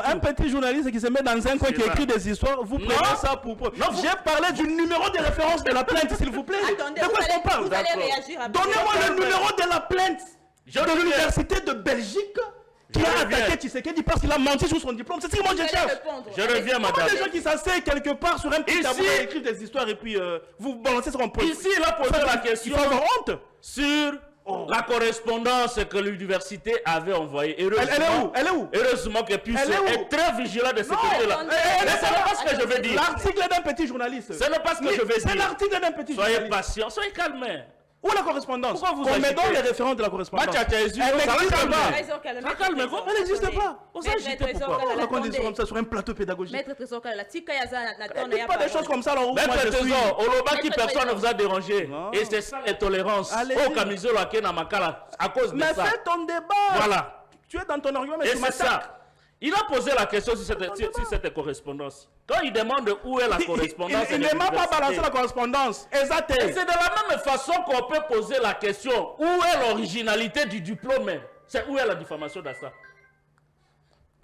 un petit journaliste qui se met dans un coin qui écrit des histoires, vous prenez ça pour... J'ai parlé du numéro de référence de la plainte, s'il vous plaît. Attendez, de quoi est-ce qu'on parle? Donnez-moi le numéro de la plainte de l'université de Belgique qui a attaqué Tshisekedi parce qu'il a menti sur son diplôme. C'est ce que moi je cherche. Je reviens, madame. Des gens qui s'asseyent quelque part sur un petit tableau et écrivent des histoires et puis vous balancez sur un point. Ici, il a posé la question il faut avoir honte sur la correspondance que l'université avait envoyée. Elle est où? Heureusement que Puce est très vigilant de ce côté-là. Mais ce n'est pas ce que je veux dire. L'article d'un petit journaliste. Ce n'est pas ce que je veux dire. C'est l'article d'un petit journaliste. Soyez patient, soyez calme. Où la correspondance? Pourquoi vous on met donc les référents de la correspondance. Elle n'existe pas. Elle n'existe pas. On s'agite pourquoi? On raconte des choses comme ça sur un plateau pédagogique. Maître Trésor, pas des choses comme ça. Maître Trésor, Olobaki, personne ne vous a dérangé. Et c'est ça les tolérances. Au Camisolo, à Kenamakala, à cause de ça. Mais fais ton débat. Voilà. Tu es dans ton argument, mais et tu m'attaques. Il a posé la question sur cette correspondance. Quand il demande où est la correspondance, il ne m'a pas balancé la correspondance. Exact. Et c'est de la même façon qu'on peut poser la question où est l'originalité du diplôme? C'est où est la diffamation de ça?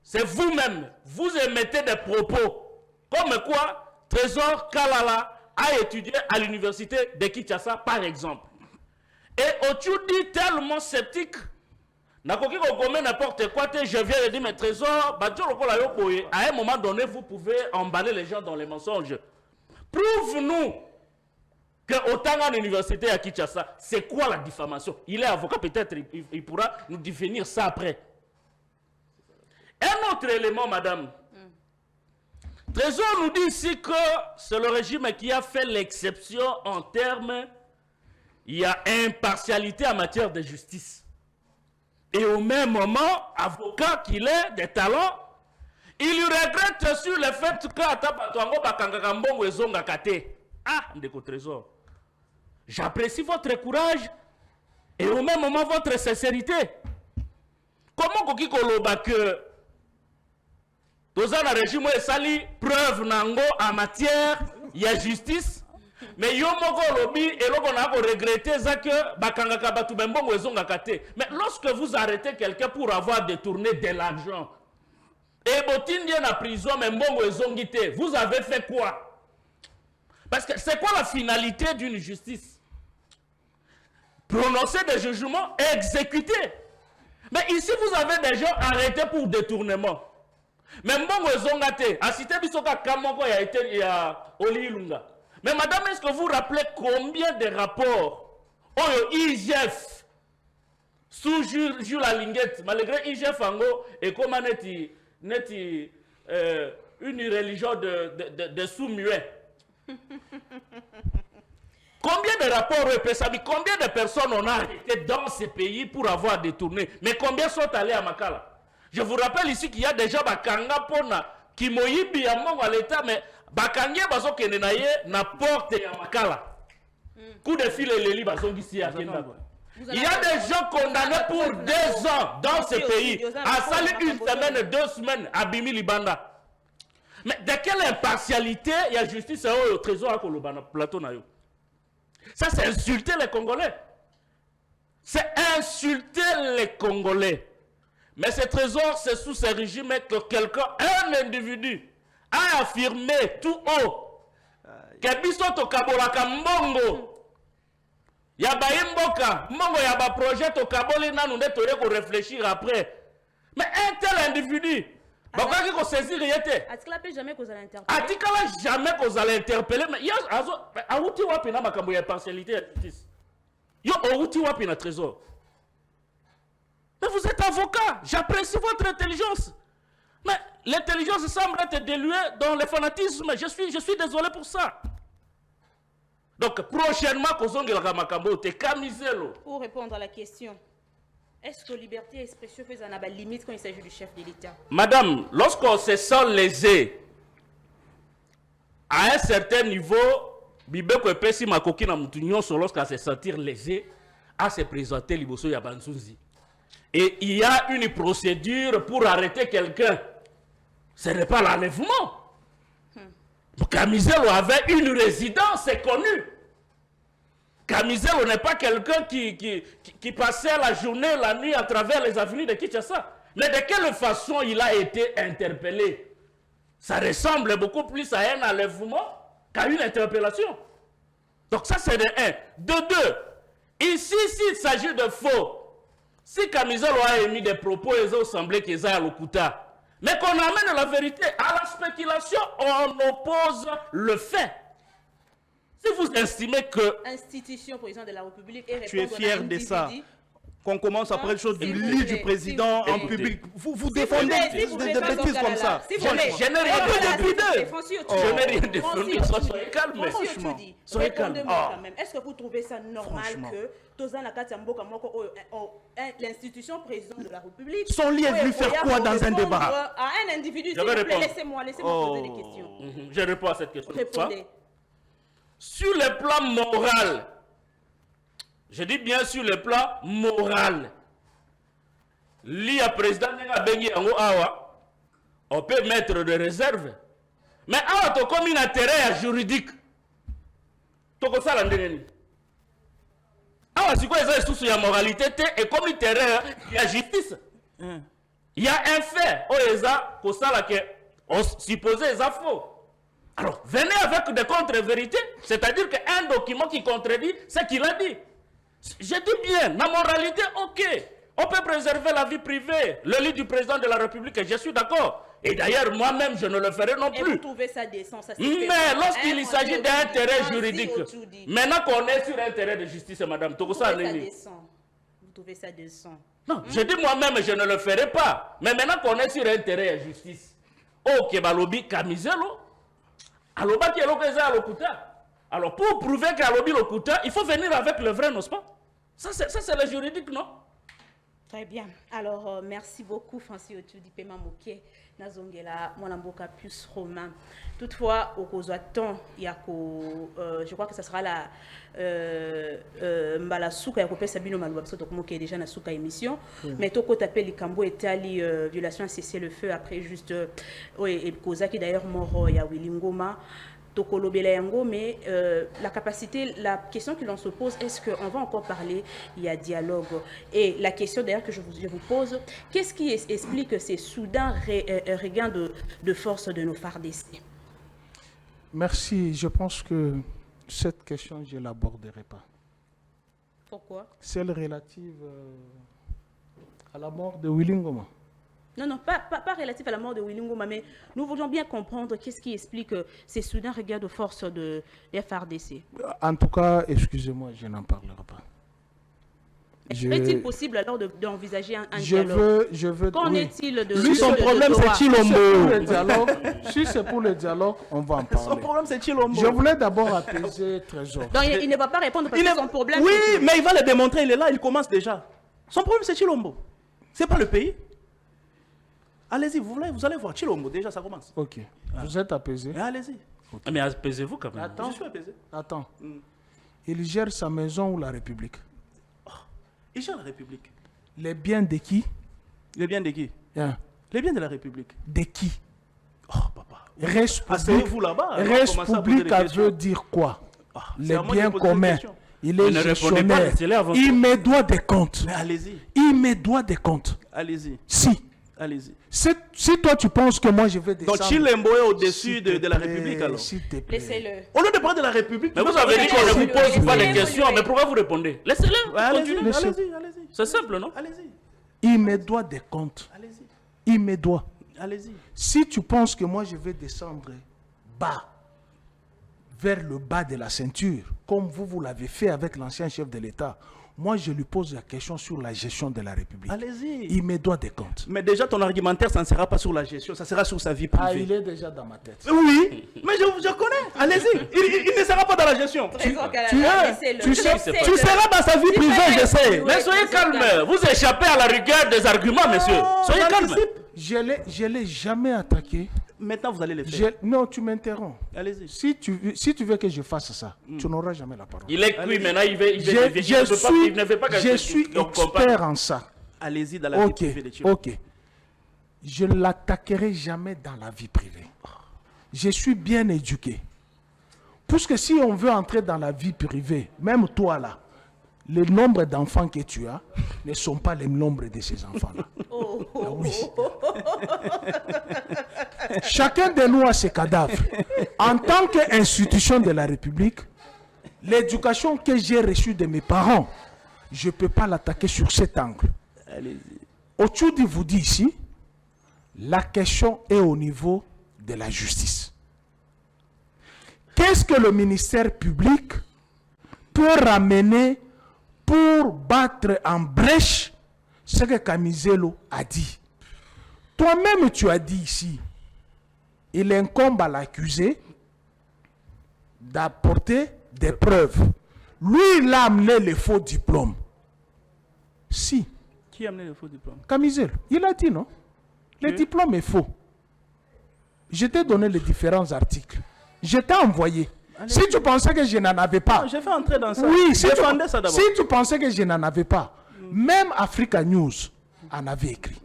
C'est vous-même. Vous émettez des propos comme quoi Trésor Kalala a étudié à l'université de Kinshasa, par exemple. Et Ochoudi tellement sceptique. N'importe quoi, je viens de dire mes trésors, à un moment donné, vous pouvez emballer les gens dans les mensonges. Prouve-nous qu'au Tanga l'université à Kinshasa, c'est quoi la diffamation? Il est avocat, peut-être il pourra nous définir ça après. Un autre élément, madame. Trésor nous dit ici que c'est le régime qui a fait l'exception en termes, il y a impartialité en matière de justice. Et au même moment, avocat qu'il est, des talents, il regrette sur le fait que ah, Ndeko Trésor, j'apprécie votre courage et au même moment votre sincérité. Comment Koki Koloba que dans un régime où il sali preuve nango en matière, il y a justice? Mais yo moko lobi et loko na ko regretter ça que bakangaka batu bembongo ezonga kate. Mais lorsque vous arrêtez quelqu'un pour avoir détourné de l'argent et botindi na prison mais mbongo ezongi te, vous avez fait quoi? Parce que c'est quoi la finalité d'une justice? Prononcer des jugements et exécuter. Mais ici vous avez des gens arrêtés pour détournement. Mais mbongo ezonga te, a cité bisoka kamoko ya été ya Olilunga. Mais madame, est-ce que vous vous rappelez combien de rapports IGF sous Jules Alinguette, malgré IGF Ango et comme une religion de sous-muets? Combien de rapports représables, combien de personnes on a arrêté dans ces pays pour avoir détourné? Mais combien sont allés à Makala? Je vous rappelle ici qu'il y a déjà Bakanga Pona, qui moyibi à mon à l'État, mais Bakangie baso kene na ye na porte ya Makala. Coup de fil et les baso ici à Kenda. Il y a des gens condamnés pour 2 ans dans ce pays. À salir une semaine, 2 semaines à Bimi Libanda. Mais de quelle impartialité il y a justice au trésor à Kolobana plateau na yo? Ça c'est insulter les Congolais. C'est insulter les Congolais. Mais ce trésor, c'est sous ce régime que quelqu'un, un individu, a affirmé tout haut que biso to kabolaka mbongo ya baimboka mbongo ya ba projet to kaboli nanu nde to ko réfléchir après. Mais un tel individu bakaki ko saisir yete atikala jamais ko za l'interpeller. Atikala jamais ko za l'interpeller. Mais ya azo auti wapi na makambo ya partialité ya justice. Yo outi wapi na trésor. Mais vous êtes avocat, j'apprécie votre intelligence. Mais l'intelligence semble être diluée dans le fanatisme. Je suis désolé pour ça. Donc, prochainement, pour répondre à la question, est-ce que liberté d'expression fait un limite quand il s'agit du chef de l'État? Madame, lorsqu'on se sent lésé à un certain niveau, Bibeko Epesi Makoki na mutu nyonso lorsqu'à se sentir léger, à se présenter Liboso Yabansunzi. Et il y a une procédure pour arrêter quelqu'un. Ce n'est pas l'enlèvement. Kamizelo avait une résidence, c'est connu. Kamizelo n'est pas quelqu'un qui passait la journée, la nuit à travers les avenues de Kinshasa. Mais de quelle façon il a été interpellé? Ça ressemble beaucoup plus à un enlèvement qu'à une interpellation. Donc ça c'est de un. De deux, ici s'il s'agit de faux, si Kamizelo a émis des propos, ils ont semblé qu'ils aient à l'Okuta. Mais qu'on amène la vérité à la spéculation, on oppose le fait. Si vous estimez que... Institution président de la République et Tu es fier de ça. Qu'on commence après les choses du lit du président en public. Vous défendez des bêtises comme ça. Je n'ai rien défendu. Je n'ai rien défendu. Soyez calme. Franchement. Soyez calme. Est-ce que vous trouvez ça normal que l'institution président de la République... Son lit est venu faire quoi dans un débat? À un individu, s'il vous plaît, laissez-moi poser des questions. Je réponds à cette question. Répondez. Sur le plan moral, je dis bien sur le plan moral, l'IA président n'a béni en awa, on peut mettre des réserves. Mais awa to comme un intérêt juridique. Toko ça l'andéni. Awa si quoi ils sont sur la moralité et comme intérêt il y a justice. Il y a un fait au eza ko ça là que on supposait les faux. Alors venez avec des contre-vérités, c'est-à-dire qu'un document qui contredit ce qu'il a dit. Je dis bien, la moralité, ok. On peut préserver la vie privée, le lit du président de la République, je suis d'accord. Et d'ailleurs, moi-même, je ne le ferai non plus. Et vous trouvez ça décent, ça mais lorsqu'il s'agit d'intérêt juridique, maintenant qu'on est sur intérêt de justice, madame, vous trouvez ça décent? Non, je dis moi-même, je ne le ferai pas. Mais maintenant qu'on est sur intérêt de justice, ok, balobi Kamizelo, aloba qui est l'occasion à l'Okuta. Alors, pour prouver qu'à l'Obi Lokuta, il faut venir avec le vrai, n'est-ce pas? Ça, c'est le juridique, non? Très bien. Alors, merci beaucoup, Francis Otudi Pema Moké, Nazongela, Mwanamboka plus Romain. Toutefois, au Kozoaton, je crois que ça sera la Mbalasuka, Yakopé Sabino Malouabso, qui est déjà dans la émission. Mais Toko Tapé, Likambo, Etali, violation à cesser le feu après juste. Et Koza qui d'ailleurs mort, il y a Willy Ngoma. Mais la capacité, la question que l'on se pose, est-ce qu'on va encore parler? Il y a dialogue. Et la question d'ailleurs que je vous pose, qu'est-ce qui explique ces soudains regains de force de nos FARDC? Merci. Je pense que cette question, je ne l'aborderai pas. Pourquoi? Celle relative à la mort de Willy Ngoma. Non, pas relatif à la mort de Willy Ngoma, mais nous voulons bien comprendre qu'est-ce qui explique ces soudains regains de force de FARDC. En tout cas, excusez-moi, je n'en parlerai pas. Est-il possible alors d'envisager un dialogue? Je veux. Qu'en est-il de... Lui, son problème, c'est Chilombo. Si c'est pour le dialogue, on va en parler. Son problème, c'est Chilombo. Je voulais d'abord apaiser Trésor. Donc, il ne va pas répondre parce que son problème... Oui, mais il va le démontrer, il est là, il commence déjà. Son problème, c'est Chilombo. C'est pas le pays. Allez-y, vous allez voir. Chilombo, déjà, ça commence. Ok. Vous êtes apaisé? Allez-y. Okay. Mais apaisez-vous quand même. Attends. Je suis apaisé. Attends. Il gère sa maison ou la République? Il gère la République. Les biens de qui? Les biens de qui? Les biens de la République. De qui? Oh, papa. Res Asseyez-vous là-bas. Res publica veut dire quoi? Les biens communs. Il est gestionnaire. Il me doit des comptes. Mais allez-y. Il me doit des comptes. Allez-y. Si. Allez-y. Si toi tu penses que moi je vais descendre... Donc Chilombo est au-dessus de la République alors. S'il te plaît. Laissez-le. Au lieu de parler de la République... Mais vous avez dit qu'on ne vous pose pas les questions, mais pourquoi vous répondez? Laissez-le. Allez-y. C'est simple, non? Allez-y. Il me doit des comptes. Allez-y. Il me doit. Allez-y. Si tu penses que moi je vais descendre bas, vers le bas de la ceinture, comme vous l'avez fait avec l'ancien chef de l'État, moi je lui pose la question sur la gestion de la République. Allez-y. Il me doit des comptes. Mais déjà ton argumentaire, ça ne sera pas sur la gestion, ça sera sur sa vie privée. Ah, il est déjà dans ma tête. Oui, mais je connais. Allez-y. Il ne sera pas dans la gestion. Tu seras dans sa vie privée, je sais. Mais soyez calme. Vous échappez à la rigueur des arguments, monsieur. Soyez calme. Je ne l'ai jamais attaqué. Maintenant, vous allez le faire. Non, tu m'interromps. Allez-y. Si tu veux que je fasse ça, tu n'auras jamais la parole. Il est cuit maintenant, il ne fait pas Je suis expert en ça. Allez-y dans la vie privée de Tchilombo. Ok. Je ne l'attaquerai jamais dans la vie privée. Je suis bien éduqué. Puisque si on veut entrer dans la vie privée, même toi là, le nombre d'enfants que tu as ne sont pas les nombres de ces enfants-là. Ah oui. Chacun de nous a ses cadavres. En tant qu'institution de la République, l'éducation que j'ai reçue de mes parents, je ne peux pas l'attaquer sur cet angle. Allez-y. Au-dessus vous dit ici, la question est au niveau de la justice. Qu'est-ce que le ministère public peut ramener pour battre en brèche ce que Camizelo a dit? Toi-même, tu as dit ici, il incombe à l'accusé d'apporter des preuves. Lui, il a amené les faux diplômes. Si. Qui a amené le faux diplôme? Camizelo, il a dit non. Le diplôme est faux. Je t'ai donné les différents articles. Je t'ai envoyé. Allez. Si tu pensais que je n'en avais pas. Je vais entrer dans ça. Oui, ça d'abord. Si tu pensais que je n'en avais pas, même Africa News en avait écrit.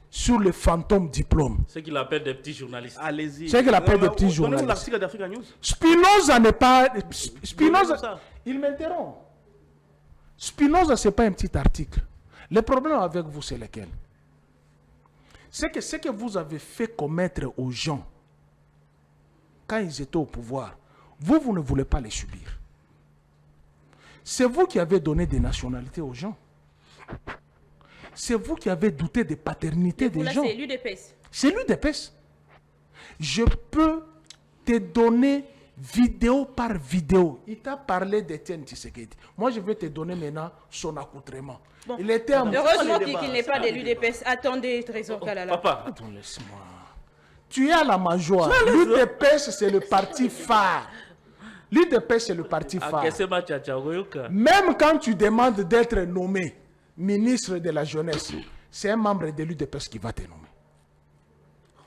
Sur le fantôme diplôme. Ce qu'il appelle des petits journalistes. Allez-y. C'est qu'il appelle des petits journalistes. Donnez-nous l'article d'Africa News. Spinoza n'est pas... Spinoza... ça. Il m'interrompt. Spinoza, ce n'est pas un petit article. Le problème avec vous, c'est lequel? C'est que ce que vous avez fait commettre aux gens quand ils étaient au pouvoir, vous ne voulez pas les subir. C'est vous qui avez donné des nationalités aux gens. C'est vous qui avez douté des paternités des gens. C'est l'UDPS. C'est l'UDPS. Je peux te donner vidéo par vidéo. Il t'a parlé d'Étienne Tshisekedi. Moi, je vais te donner maintenant son accoutrement. Bon. Il était en... Heureusement qu'il n'est pas de l'UDPS. Attendez, Trésor Kalala. Papa, Attends, laisse-moi. Tu es à la major. L'UDPS, c'est le parti phare. L'UDPS, c'est le parti phare. Même quand tu demandes d'être nommé ministre de la jeunesse, c'est un membre de l'UDPS qui va te nommer.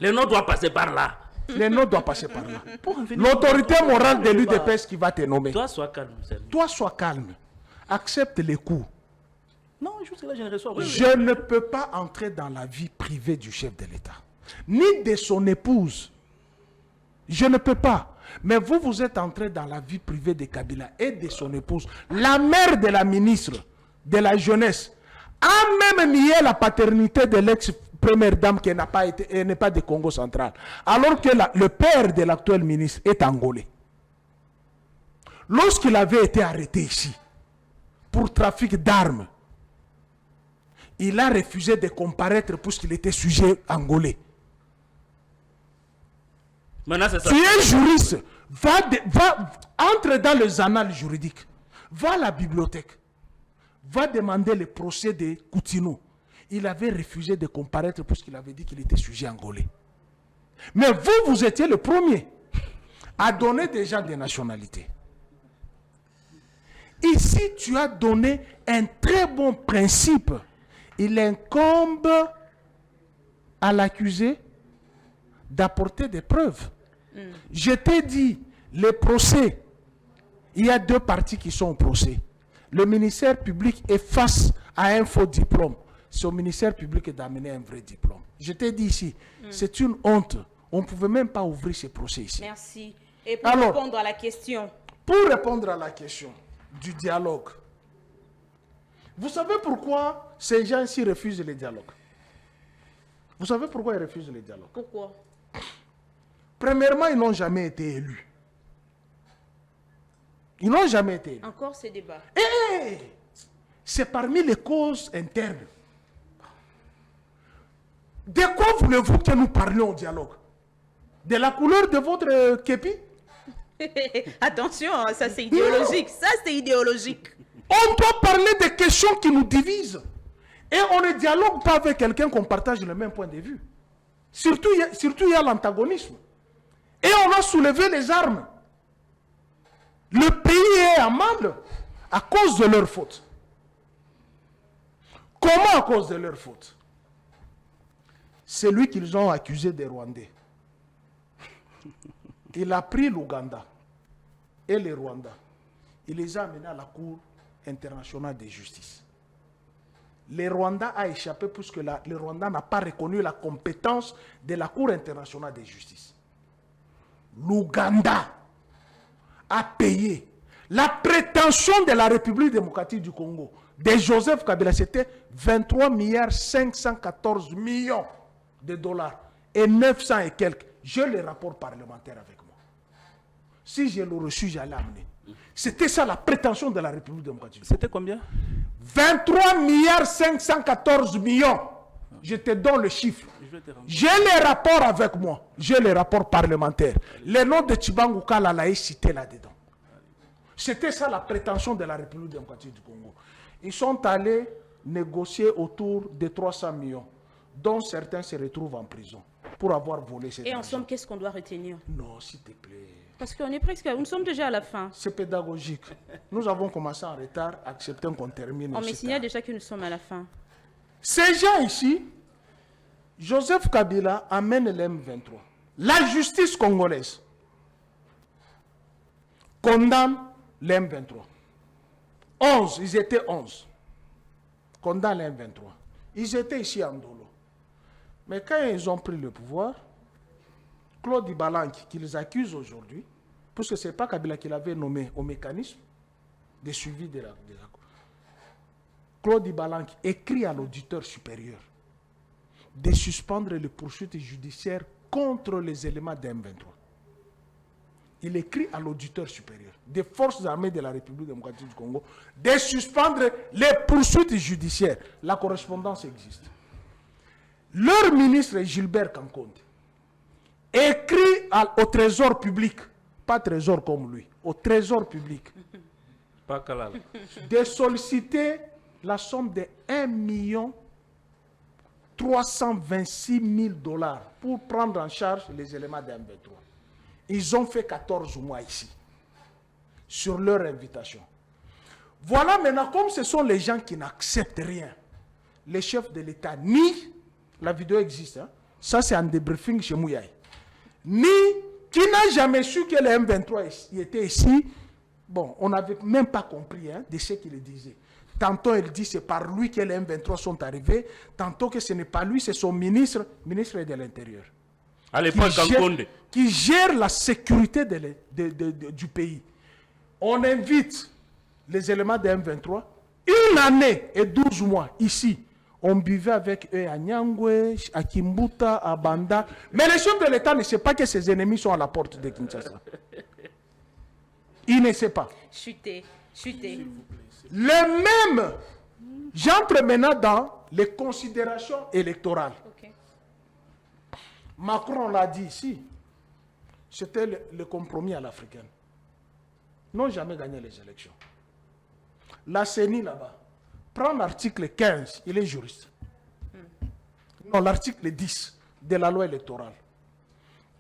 le nom doit passer par là. Le nom doit passer par là. L'autorité morale de l'UDPS qui va te nommer. Toi, sois calme. Toi, sois calme. Accepte les coups. Non, jusque là, je ne reçois rien. Je ne peux pas entrer dans la vie privée du chef de l'État, ni de son épouse. Je ne peux pas. Mais vous, vous êtes entré dans la vie privée de Kabila et de son épouse. La mère de la ministre de la jeunesse a même nié la paternité de l'ex-première dame qui n'a pas été, elle n'est pas du Congo central. Alors que le père de l'actuel ministre est angolais. Lorsqu'il avait été arrêté ici pour trafic d'armes, il a refusé de comparaître puisqu'il était sujet angolais. Maintenant, c'est ça. Tu es juriste, entre dans les annales juridiques, va à la bibliothèque, va demander le procès de Coutinho. Il avait refusé de comparaître puisqu'il avait dit qu'il était sujet angolais. Mais vous, vous étiez le premier à donner des gens des nationalités. Ici, tu as donné un très bon principe. Il incombe à l'accusé d'apporter des preuves. Je t'ai dit, les procès, il y a deux parties qui sont au procès. Le ministère public est face à un faux diplôme. C'est au ministère public d'amener un vrai diplôme. Je t'ai dit ici, c'est une honte. On ne pouvait même pas ouvrir ce procès ici. Merci. Et pour répondre à la question. Pour répondre à la question du dialogue, vous savez pourquoi ces gens-ci refusent le dialogue? Vous savez pourquoi ils refusent le dialogue? Pourquoi? Premièrement, ils n'ont jamais été élus. Ils n'ont jamais été élus. Encore ce débat. C'est parmi les causes internes. De quoi voulez-vous que nous parlions au dialogue? De la couleur de votre képi? Attention, ça c'est idéologique. Ça c'est idéologique. On doit parler des questions qui nous divisent. Et on ne dialogue pas avec quelqu'un qu'on partage le même point de vue. Surtout, il y a l'antagonisme. Et on a soulevé les armes. Le pays est à mal à cause de leur faute. Comment à cause de leur faute? Celui qu'ils ont accusé des Rwandais, Il a pris l'Ouganda et le Rwanda. Il les a amenés à la Cour internationale de justice. Le Rwanda a échappé puisque le Rwanda n'a pas reconnu la compétence de la Cour internationale de justice. L'Ouganda a payé la prétention de la République démocratique du Congo de Joseph Kabila, c'était 23 milliards 514 millions de dollars et 900 et quelques. J'ai les rapports parlementaires avec moi. Si je l'ai reçu, j'allais amener. C'était ça la prétention de la République démocratique. C'était combien? 23 milliards 514 millions. Je te donne le chiffre. J'ai les rapports avec moi. J'ai les rapports parlementaires. Le nom de Tchibangu Kalala est cité là-dedans. C'était ça la prétention de la République démocratique du Congo. Ils sont allés négocier autour de 300 millions, dont certains se retrouvent en prison pour avoir volé cet argent. Et en somme, qu'est-ce qu'on doit retenir? Non, s'il te plaît. Parce qu'on est presque, nous sommes déjà à la fin. C'est pédagogique. Nous avons commencé en retard, acceptons qu'on termine. On me signale déjà que nous sommes à la fin. Ces gens ici, Joseph Kabila amène l'M23. La justice congolaise condamne l'M23. 11, ils étaient 11. Condamne l'M23. Ils étaient ici en Dolo. Mais quand ils ont pris le pouvoir, Claude Ibalanki, qui les accuse aujourd'hui, puisque ce n'est pas Kabila qui l'avait nommé au mécanisme de suivi de la Claude Ibalanki écrit à l'auditeur supérieur de suspendre les poursuites judiciaires contre les éléments d'M23. Il écrit à l'auditeur supérieur des forces armées de la République démocratique du Congo de suspendre les poursuites judiciaires. La correspondance existe. Leur ministre Gilbert Kankonde écrit au trésor public, pas trésor comme lui, au trésor public, Pas Kalala. de solliciter la somme de 1 326 000 $ pour prendre en charge les éléments d'M23. Ils ont fait 14 mois ici, sur leur invitation. Voilà maintenant, comme ce sont les gens qui n'acceptent rien, les chefs de l'État, ni, la vidéo existe, hein, ça c'est un débriefing chez Mouyaï, ni qui n'a jamais su que le M23 était ici. Bon, on n'avait même pas compris de ce qu'il disait. Tantôt, il dit que c'est par lui que les M23 sont arrivés. Tantôt que ce n'est pas lui, c'est son ministre de l'Intérieur. À l'époque, Qui gère la sécurité du pays. On invite les éléments de M23. 1 année et 12 mois ici. On buvait avec eux à Nyangwe, à Kimbuta, à Banda. Mais les chefs de l'État ne savent pas que ses ennemis sont à la porte de Kinshasa. Ils ne savent pas. Chutez. Le même, j'entre maintenant dans les considérations électorales. Okay. Macron l'a dit ici, c'était le compromis à l'africaine. N'ont jamais gagné les élections. La CENI là-bas, prend l'article 15, il est juriste. Non, l'article 10 de la loi électorale,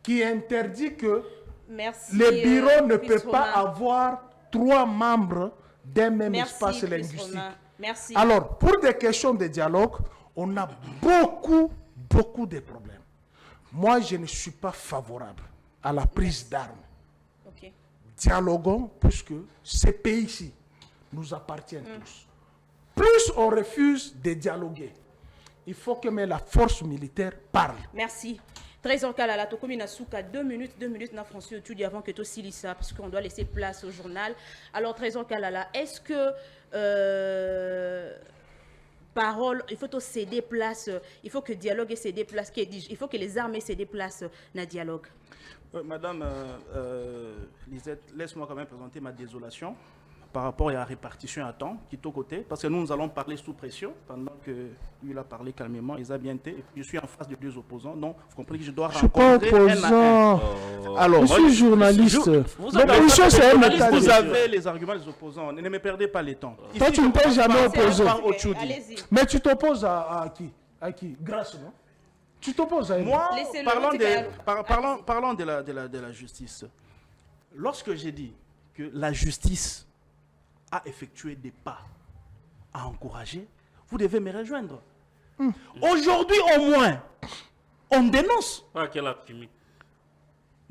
qui interdit que le bureau ne peut pas avoir 3 membres d'un même espace linguistique. Merci. Alors, pour des questions de dialogue, on a beaucoup de problèmes. Moi, je ne suis pas favorable à la prise d'armes. Okay. Dialoguons, puisque ces pays-ci nous appartiennent tous. Plus on refuse de dialoguer, il faut que la force militaire parle. Merci. Trésor Kalala, Tokomi Nasuka, 2 minutes, na François Otoudi avant que tu Silissa, parce qu'on doit laisser place au journal. Alors, Trésor Kalala, est-ce que parole, il faut céder place, il faut que dialogue céder place, il faut que les armées cédent place dans le dialogue? Madame Lisette, laisse-moi quand même présenter ma désolation par rapport à la répartition à temps qui est au côté, parce que nous allons parler sous pression, pendant que lui il a parlé calmement, il a bien été, et puis je suis en face de 2 opposants, donc vous comprenez que je dois rencontrer un à un. Alors, je suis journaliste. Vous avez les arguments des opposants, ne me perdez pas les temps. Toi, tu ne peux jamais opposer. Allez-y. Mais tu t'opposes à qui? À qui? Grâce, non? Tu t'opposes à elle. Moi, Laissez-le, parlons de la justice. Lorsque j'ai dit que la justice a effectué des pas à encourager, vous devez me rejoindre. Aujourd'hui, au moins, on dénonce. Ah, quelle alchimie.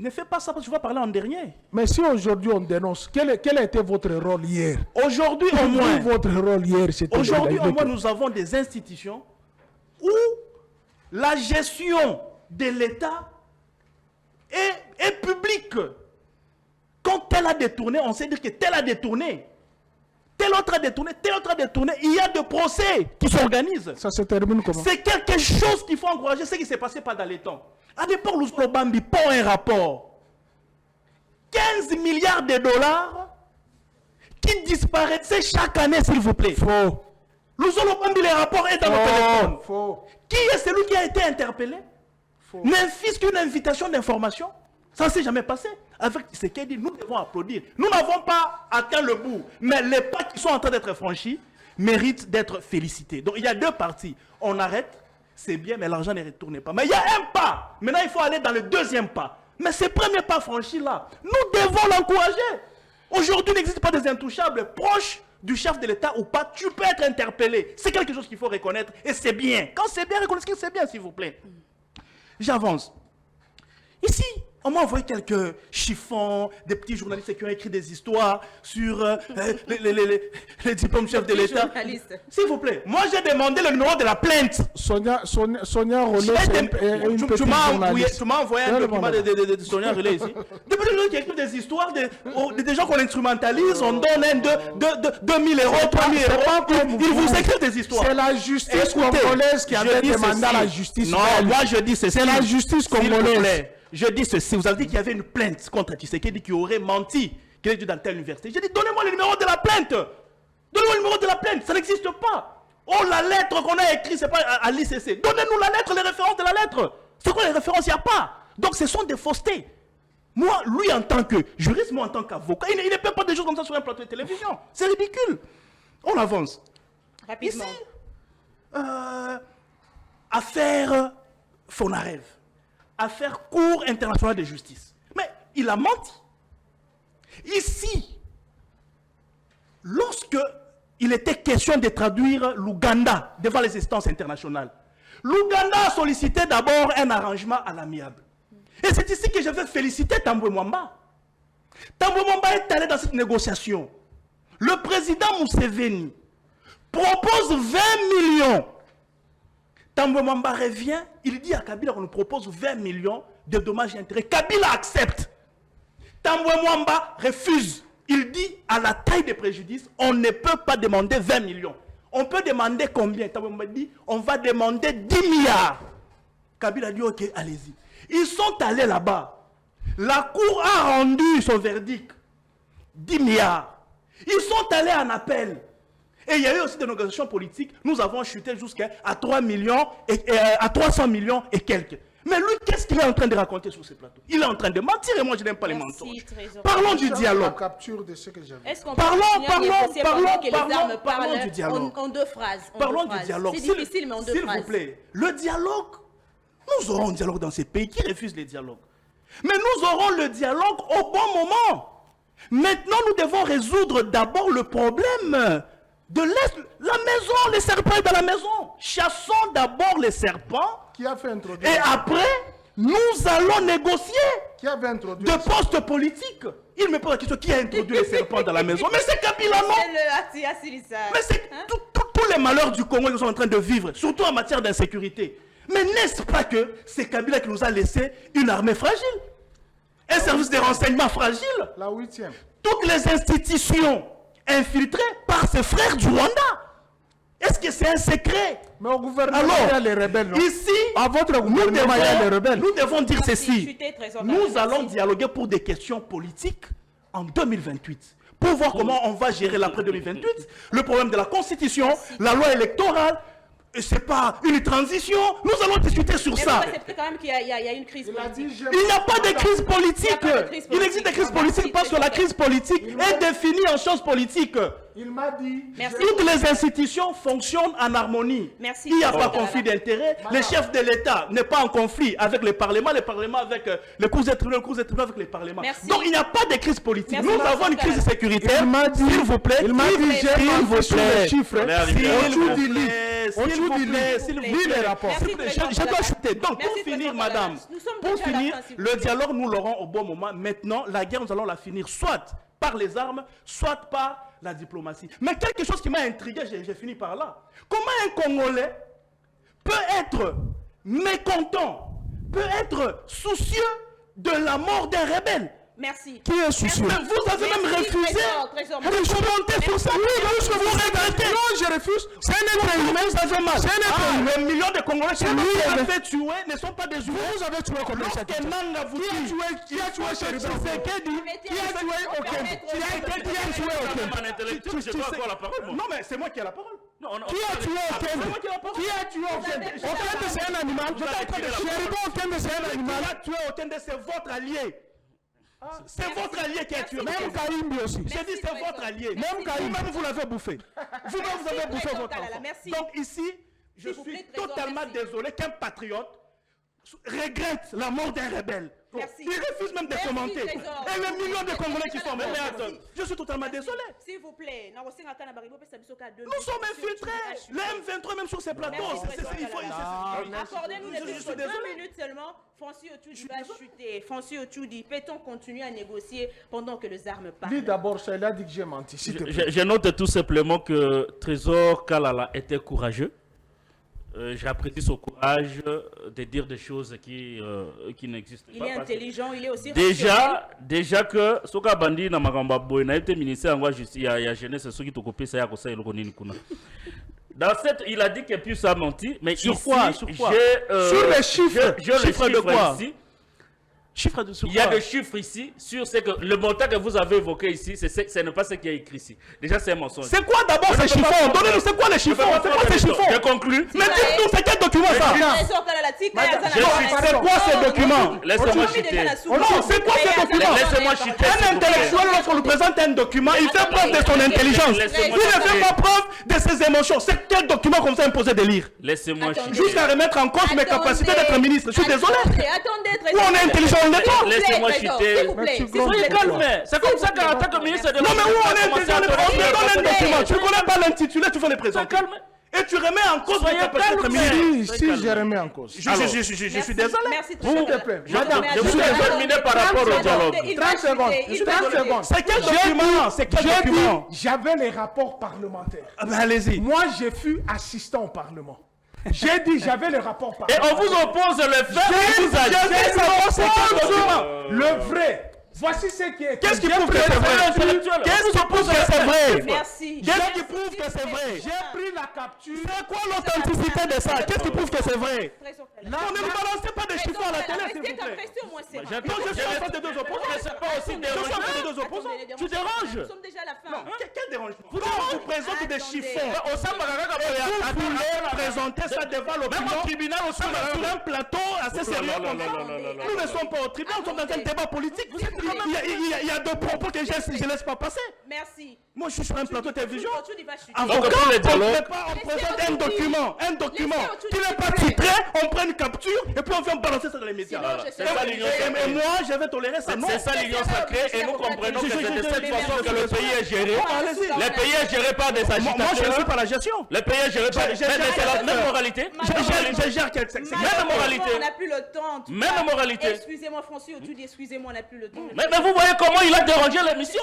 Ne fais pas ça parce que tu vas parler en dernier. Mais si aujourd'hui on dénonce, quel a été votre rôle hier? Aujourd'hui au moins, Votre rôle hier, c'était... aujourd'hui au moins, nous avons des institutions où la gestion de l'État est publique. Quand tel a détourné, on sait dire que tel a détourné. Tel autre a détourné, tel autre a détourné. Il y a des procès qui s'organisent. Ça se termine comment? C'est quelque chose qu'il faut encourager, ce qui s'est passé pas dans les temps. À l'époque, Lousolo Bambi prend un rapport. 15 milliards de dollars qui disparaissaient chaque année, s'il vous plaît. Faux. Lousolo Bambi, le rapport est dans le téléphone. Faux. Qui est celui qui a été interpellé? N'infise qu'une invitation d'information. Ça ne s'est jamais passé. Avec ce qu'elle dit, nous devons applaudir. Nous n'avons pas atteint le bout, mais les pas qui sont en train d'être franchis méritent d'être félicités. Donc il y a deux parties. On arrête, c'est bien, mais l'argent ne retourne pas. Mais il y a un pas. Maintenant, il faut aller dans le deuxième pas. Mais ce premier pas franchi là, nous devons l'encourager. Aujourd'hui, il n'existe pas des intouchables proches du chef de l'État ou pas. Tu peux être interpellé. C'est quelque chose qu'il faut reconnaître et c'est bien. Quand c'est bien, reconnaissez que c'est bien, s'il vous plaît. J'avance. Ici, on m'a envoyé quelques chiffons, des petits journalistes qui ont écrit des histoires sur les diplômes chefs de l'État. S'il vous plaît, moi j'ai demandé le numéro de la plainte. Sonia Rollet, c'est une petite journaliste. Tu m'as envoyé un document de Sonia Rollet ici. Depuis le jour qui écrit des histoires, des gens qu'on instrumentalise, on donne 2000 euros, 3000 euros. Ils vous écrivent des histoires. C'est la justice congolaise qui avait demandé à la justice. Non, moi je dis ceci. C'est la justice congolaise. Je dis ceci, vous avez dit qu'il y avait une plainte contre Tshisekedi qui aurait menti, qu'il est dû dans telle université. J'ai dit, donnez-moi le numéro de la plainte. Donnez-moi le numéro de la plainte, ça n'existe pas. Oh, la lettre qu'on a écrite, c'est pas à l'ICC. Donnez-nous la lettre, les références de la lettre. C'est quoi les références? Il n'y a pas. Donc ce sont des faussetés. Moi, lui en tant que juriste, moi en tant qu'avocat, il ne peut pas des choses comme ça sur un plateau de télévision. C'est ridicule. On avance. Rapidement. Ici, affaire Fonarev. Affaire Cour internationale de justice. Mais il a menti. Ici, lorsque il était question de traduire l'Ouganda devant les instances internationales, l'Ouganda a sollicité d'abord un arrangement à l'amiable. Et c'est ici que je veux féliciter Tambwe Mwamba. Tambwe Mwamba est allé dans cette négociation. Le président Museveni propose 20 millions. Tambwe Mwamba revient, il dit à Kabila qu'on nous propose 20 millions de dommages et intérêts. Kabila accepte. Tambwe Mwamba refuse. Il dit à la taille des préjudices, on ne peut pas demander 20 millions. On peut demander combien? Tambwe Mwamba dit, on va demander 10 milliards. Kabila dit, ok, allez-y. Ils sont allés là-bas. La Cour a rendu son verdict. 10 milliards. Ils sont allés en appel. Et il y a eu aussi des négociations politiques. Nous avons chuté jusqu'à 3 millions à 300 millions et quelques. Mais lui, qu'est-ce qu'il est en train de raconter sur ce plateau? Il est en train de mentir et moi, je n'aime pas les mensonges. Parlons du dialogue. Est-ce qu'on parlons du dialogue en deux phrases? Parlons du dialogue. C'est difficile, mais en deux phrases. S'il vous plaît, le dialogue, nous aurons un dialogue dans ces pays qui refusent les dialogues. Mais nous aurons le dialogue au bon moment. Maintenant, nous devons résoudre d'abord le problème de l'Est. La maison, les serpents sont dans la maison. Chassons d'abord les serpents. Qui a fait introduire? Et après, nous allons négocier Qui avait introduit de postes politiques. Il me pose la question, qui a introduit les serpents dans la maison? Mais c'est Kabila, non? C'est le Atilissa. Mais c'est tous les malheurs du Congo qu'ils sont en train de vivre, surtout en matière d'insécurité. Mais n'est-ce pas que c'est Kabila qui nous a laissé une armée fragile? Un service de renseignement fragile? La 8e. Toutes les institutions infiltrées par ses frères du Rwanda. Est-ce que c'est un secret? Mais au gouvernement, il y a les rebelles, non? Ici, à votre gouvernement, il y a les rebelles. Nous devons dire ceci. Trésor. Nous allons dialoguer pour des questions politiques en 2028. Pour voir comment on va gérer l'après 2028. Le problème de la constitution, la loi électorale. Et c'est pas une transition. Nous allons discuter sur ça. C'est quand même qu'il y a une crise politique. Il n'y a pas de crise politique. Il existe des crises politiques parce que la crise politique est définie en choses politiques. Il m'a dit... Merci. Toutes les institutions fonctionnent en harmonie. Merci. Il n'y a pas Président conflit Kalala. d'intérêts. Le chef de l'État n'est pas en conflit avec le Parlement avec les cours et tribunaux, avec les parlements. Merci. Donc il n'y a pas de crise politique. Merci, Nous Président avons une crise Kalala. sécuritaire. Il m'a dit- S'il vous plaît, Il m'a s'il dit, vous j'ai plaît, menti sur les chiffres. On est arrivé. S'il On vous joue du plaît, lit. On s'il joue vous du plaît, lit. s'il vous Lis plaît. les rapports. S'il vous plaît, je dois chuter. Donc, Merci, pour finir, Président madame, Kalala. Nous sommes pour déjà à la finir, fin, s'il vous le plaît. dialogue, nous l'aurons au bon moment. Maintenant, la guerre, nous allons la finir soit par les armes, soit par la diplomatie. Mais quelque chose qui m'a intrigué, j'ai fini par là. Comment un Congolais peut être mécontent, peut être soucieux de la mort d'un rebelle? Merci. Qui est soucieux? Mais vous avez même Merci, refusé Trésor. de commenter sur ça. Oui, parce que vous regrettez. Non, je refuse. C'est un être humain. Ça fait mal. C'est un être Ah, humain. les millions de Congolais qui C'est lui qui ont avait- fait tuer ne sont pas des humains. Vous avez tué combien Lorsque chapitres? Nanga vous dit Qui a tué Chérif Tshisekedi, Qui a tué aucun? Qui a tué aucun? Un intellectuel, j'ai pas encore la parole, moi. Non, mais c'est moi qui ai la parole. Non, Qui a tué aucun? C'est moi qui ai la parole. Qui a tué aucun? Aucun c'est un animal. Chérif aucun c'est un animal. Qui a tué Okende, c'est votre allié. C'est votre allié qui a tué. Même Kaïmbi aussi. J'ai dit c'est votre allié. Merci, Vous-même, vous l'avez bouffé. Vous-même, vous avez bouffé Trésor votre Kalala, enfant. merci. Donc ici, je S'il vous suis plaît, Trésor, totalement merci. désolé qu'un patriote regrette la mort d'un rebelle. Merci. Il refuse même de Merci, commenter. Trésor. Et les millions de Congolais qui sont morts. Merci. Mais attends, je suis totalement désolé. S'il vous plaît. Nous sommes infiltrés. Le M23 même sur ces plateaux. Merci, C'est- Trésor il faut- Kalala. Accordez-nous Je les suis 2 désolé. minutes seulement. Francis Otudi va chuter. Francis Otudi, peut-on continuer à négocier pendant que les armes partent? Dis d'abord, il a dit que j'ai menti. S'il te plaît. Je note tout simplement que Trésor Kalala était courageux. J'apprécie son courage de dire des choses qui n'existent Il pas. est parce que intelligent, il est aussi rationnel. déjà que soka bandi na makamba boy na été ministère ngwa justice ya jeunesse ce qui te copie ça ya ko ça eloko nini kuna. Dans cette, il a dit que plus a menti, mais Sur ici, quoi? Sur quoi? Sur les chiffres. J'ai les Chiffres de quoi? ici. Chiffre de Il y a des chiffres ici sur ce que le montant que vous avez évoqué ici, ce n'est pas ce qui est écrit ici. Déjà, c'est un mensonge. C'est quoi d'abord ces chiffons? Donnez-nous, c'est quoi les chiffons? C'est quoi ces chiffons? Je conclus. Mais dites-nous, c'est quel document ça? Trésor Kalala, tika ya zana- C'est quoi ces documents? Laissez-moi Aujourd'hui, déjà, chuter. la soupe. Non, c'est quoi ces documents? Laissez-moi chuter. Un intellectuel, lorsqu'on lui présente un document, il fait preuve de son intelligence. Laissez-moi Il ne fait chuter. pas preuve de ses émotions. C'est quel document qu'on vous a imposé de lire? Laissez-moi Attendez. chuter. Jusqu'à remettre en cause mes capacités d'être ministre. Je suis désolé. Attendez, Ou on est intelligent, on l'est pas. Laissez-moi chuter. S'il vous plaît, s'il vous Soyez plaît. calme. C'est comme ça qu'en tant que ministre de Non, mais où on est commencé intelligent? à On te donne un document. Tu ne connais pas l'intitulé, tu veux le Soyez présenter. calme. Et tu remets en cause mes Soyez capacités d'être calme. ministre. Si je remets en cause. Je suis désolé. Merci, S'il te plaît. Madame, Je vous ai terminé par rapport au dialogue. 30 secondes. 30 secondes. C'est quel document? C'est quel J'ai document? dit, j'avais les rapports parlementaires. Ah ben, allez-y. Moi, j'ai fui assistant au Parlement. J'ai dit, j'avais les rapports Et parlementaires. on vous oppose le fait que vous J'ai savoir c'est quel document? Le vrai. Voici ce qui est. Qu'est-ce qui J'ai prouve que pris c'est la vrai? intellectuel. Qu'est-ce qui prouve que c'est vrai? Merci. Qu'est-ce qui prouve que c'est vrai? J'ai pris la capture. C'est quoi l'authenticité de ça? Qu'est-ce qui prouve que c'est vrai? Trésor Kalala. Non, ne nous balancez pas des chiffres à la télé, s'il Restez vous plaît. restez au moins sérieux. Non, je suis en face des deux opposants. Je sais pas aussi Je suis en face des deux Attendez, opposants. les Tu déranges. Nous sommes déjà à la fin. Quel dérangement? Vous présentez des Attendez. chiffons. Au Samba Gaga, Vous voulez présenter ça devant même l'opinion au tribunal, au Samba sur Gaga. un plateau assez sérieux comme ça. Nous ne sommes pas au tribunal, nous sommes dans un débat politique. Il y a deux propos que je ne laisse pas passer. Merci. Moi, je suis sur un plateau de télévision. Otudi va chuter. Avocat, Donc, pour le dialogue- on présente un document Laissez qui n'est pas titré, on prend une capture et puis on vient balancer ça dans les médias. Sinon, je sais c'est pas. ça l'union Et sacrée. moi, je vais tolérer ça. Non. C'est ça l'union sacrée et nous comprenons que c'est de cette façon que le pays est géré. Allez-y. Le pays est géré par des Moi, je ne suis agitateurs. pas la gestion. Le pays est géré par des... Mais c'est la même moralité. Je gère quelque chose. Même moralité. On n'a plus le temps. en tout Même cas. moralité. Excusez-moi, Francis Otudi, excusez-moi, on n'a plus le temps. Mais vous voyez comment il a dérangé l'émission.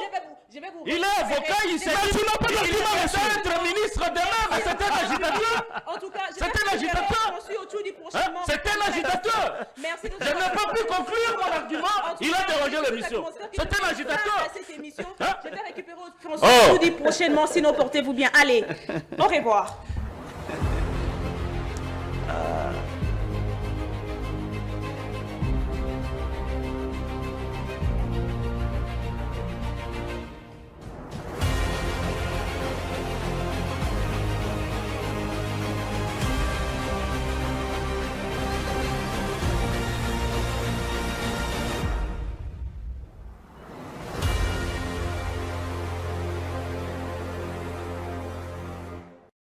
Je vais vous Il est avocat, il s'est dit... tu n'as pas d'argument, Il monsieur. essaie d'être ministre demain, mais c'est un agitateur. En tout cas, je C'est vais un récupérer agitateur. Francis Otudi Hein? prochainement. C'est un agitateur. Merci de Je n'ai pas pu conclure mon argument. En tout Il a cas, dérangé je l'émission. constate que C'est je un vais agitateur. faire à cette émission. Hein? Je vais récupérer Francis Oh. Otudi prochainement, sinon portez-vous bien. Allez, au revoir.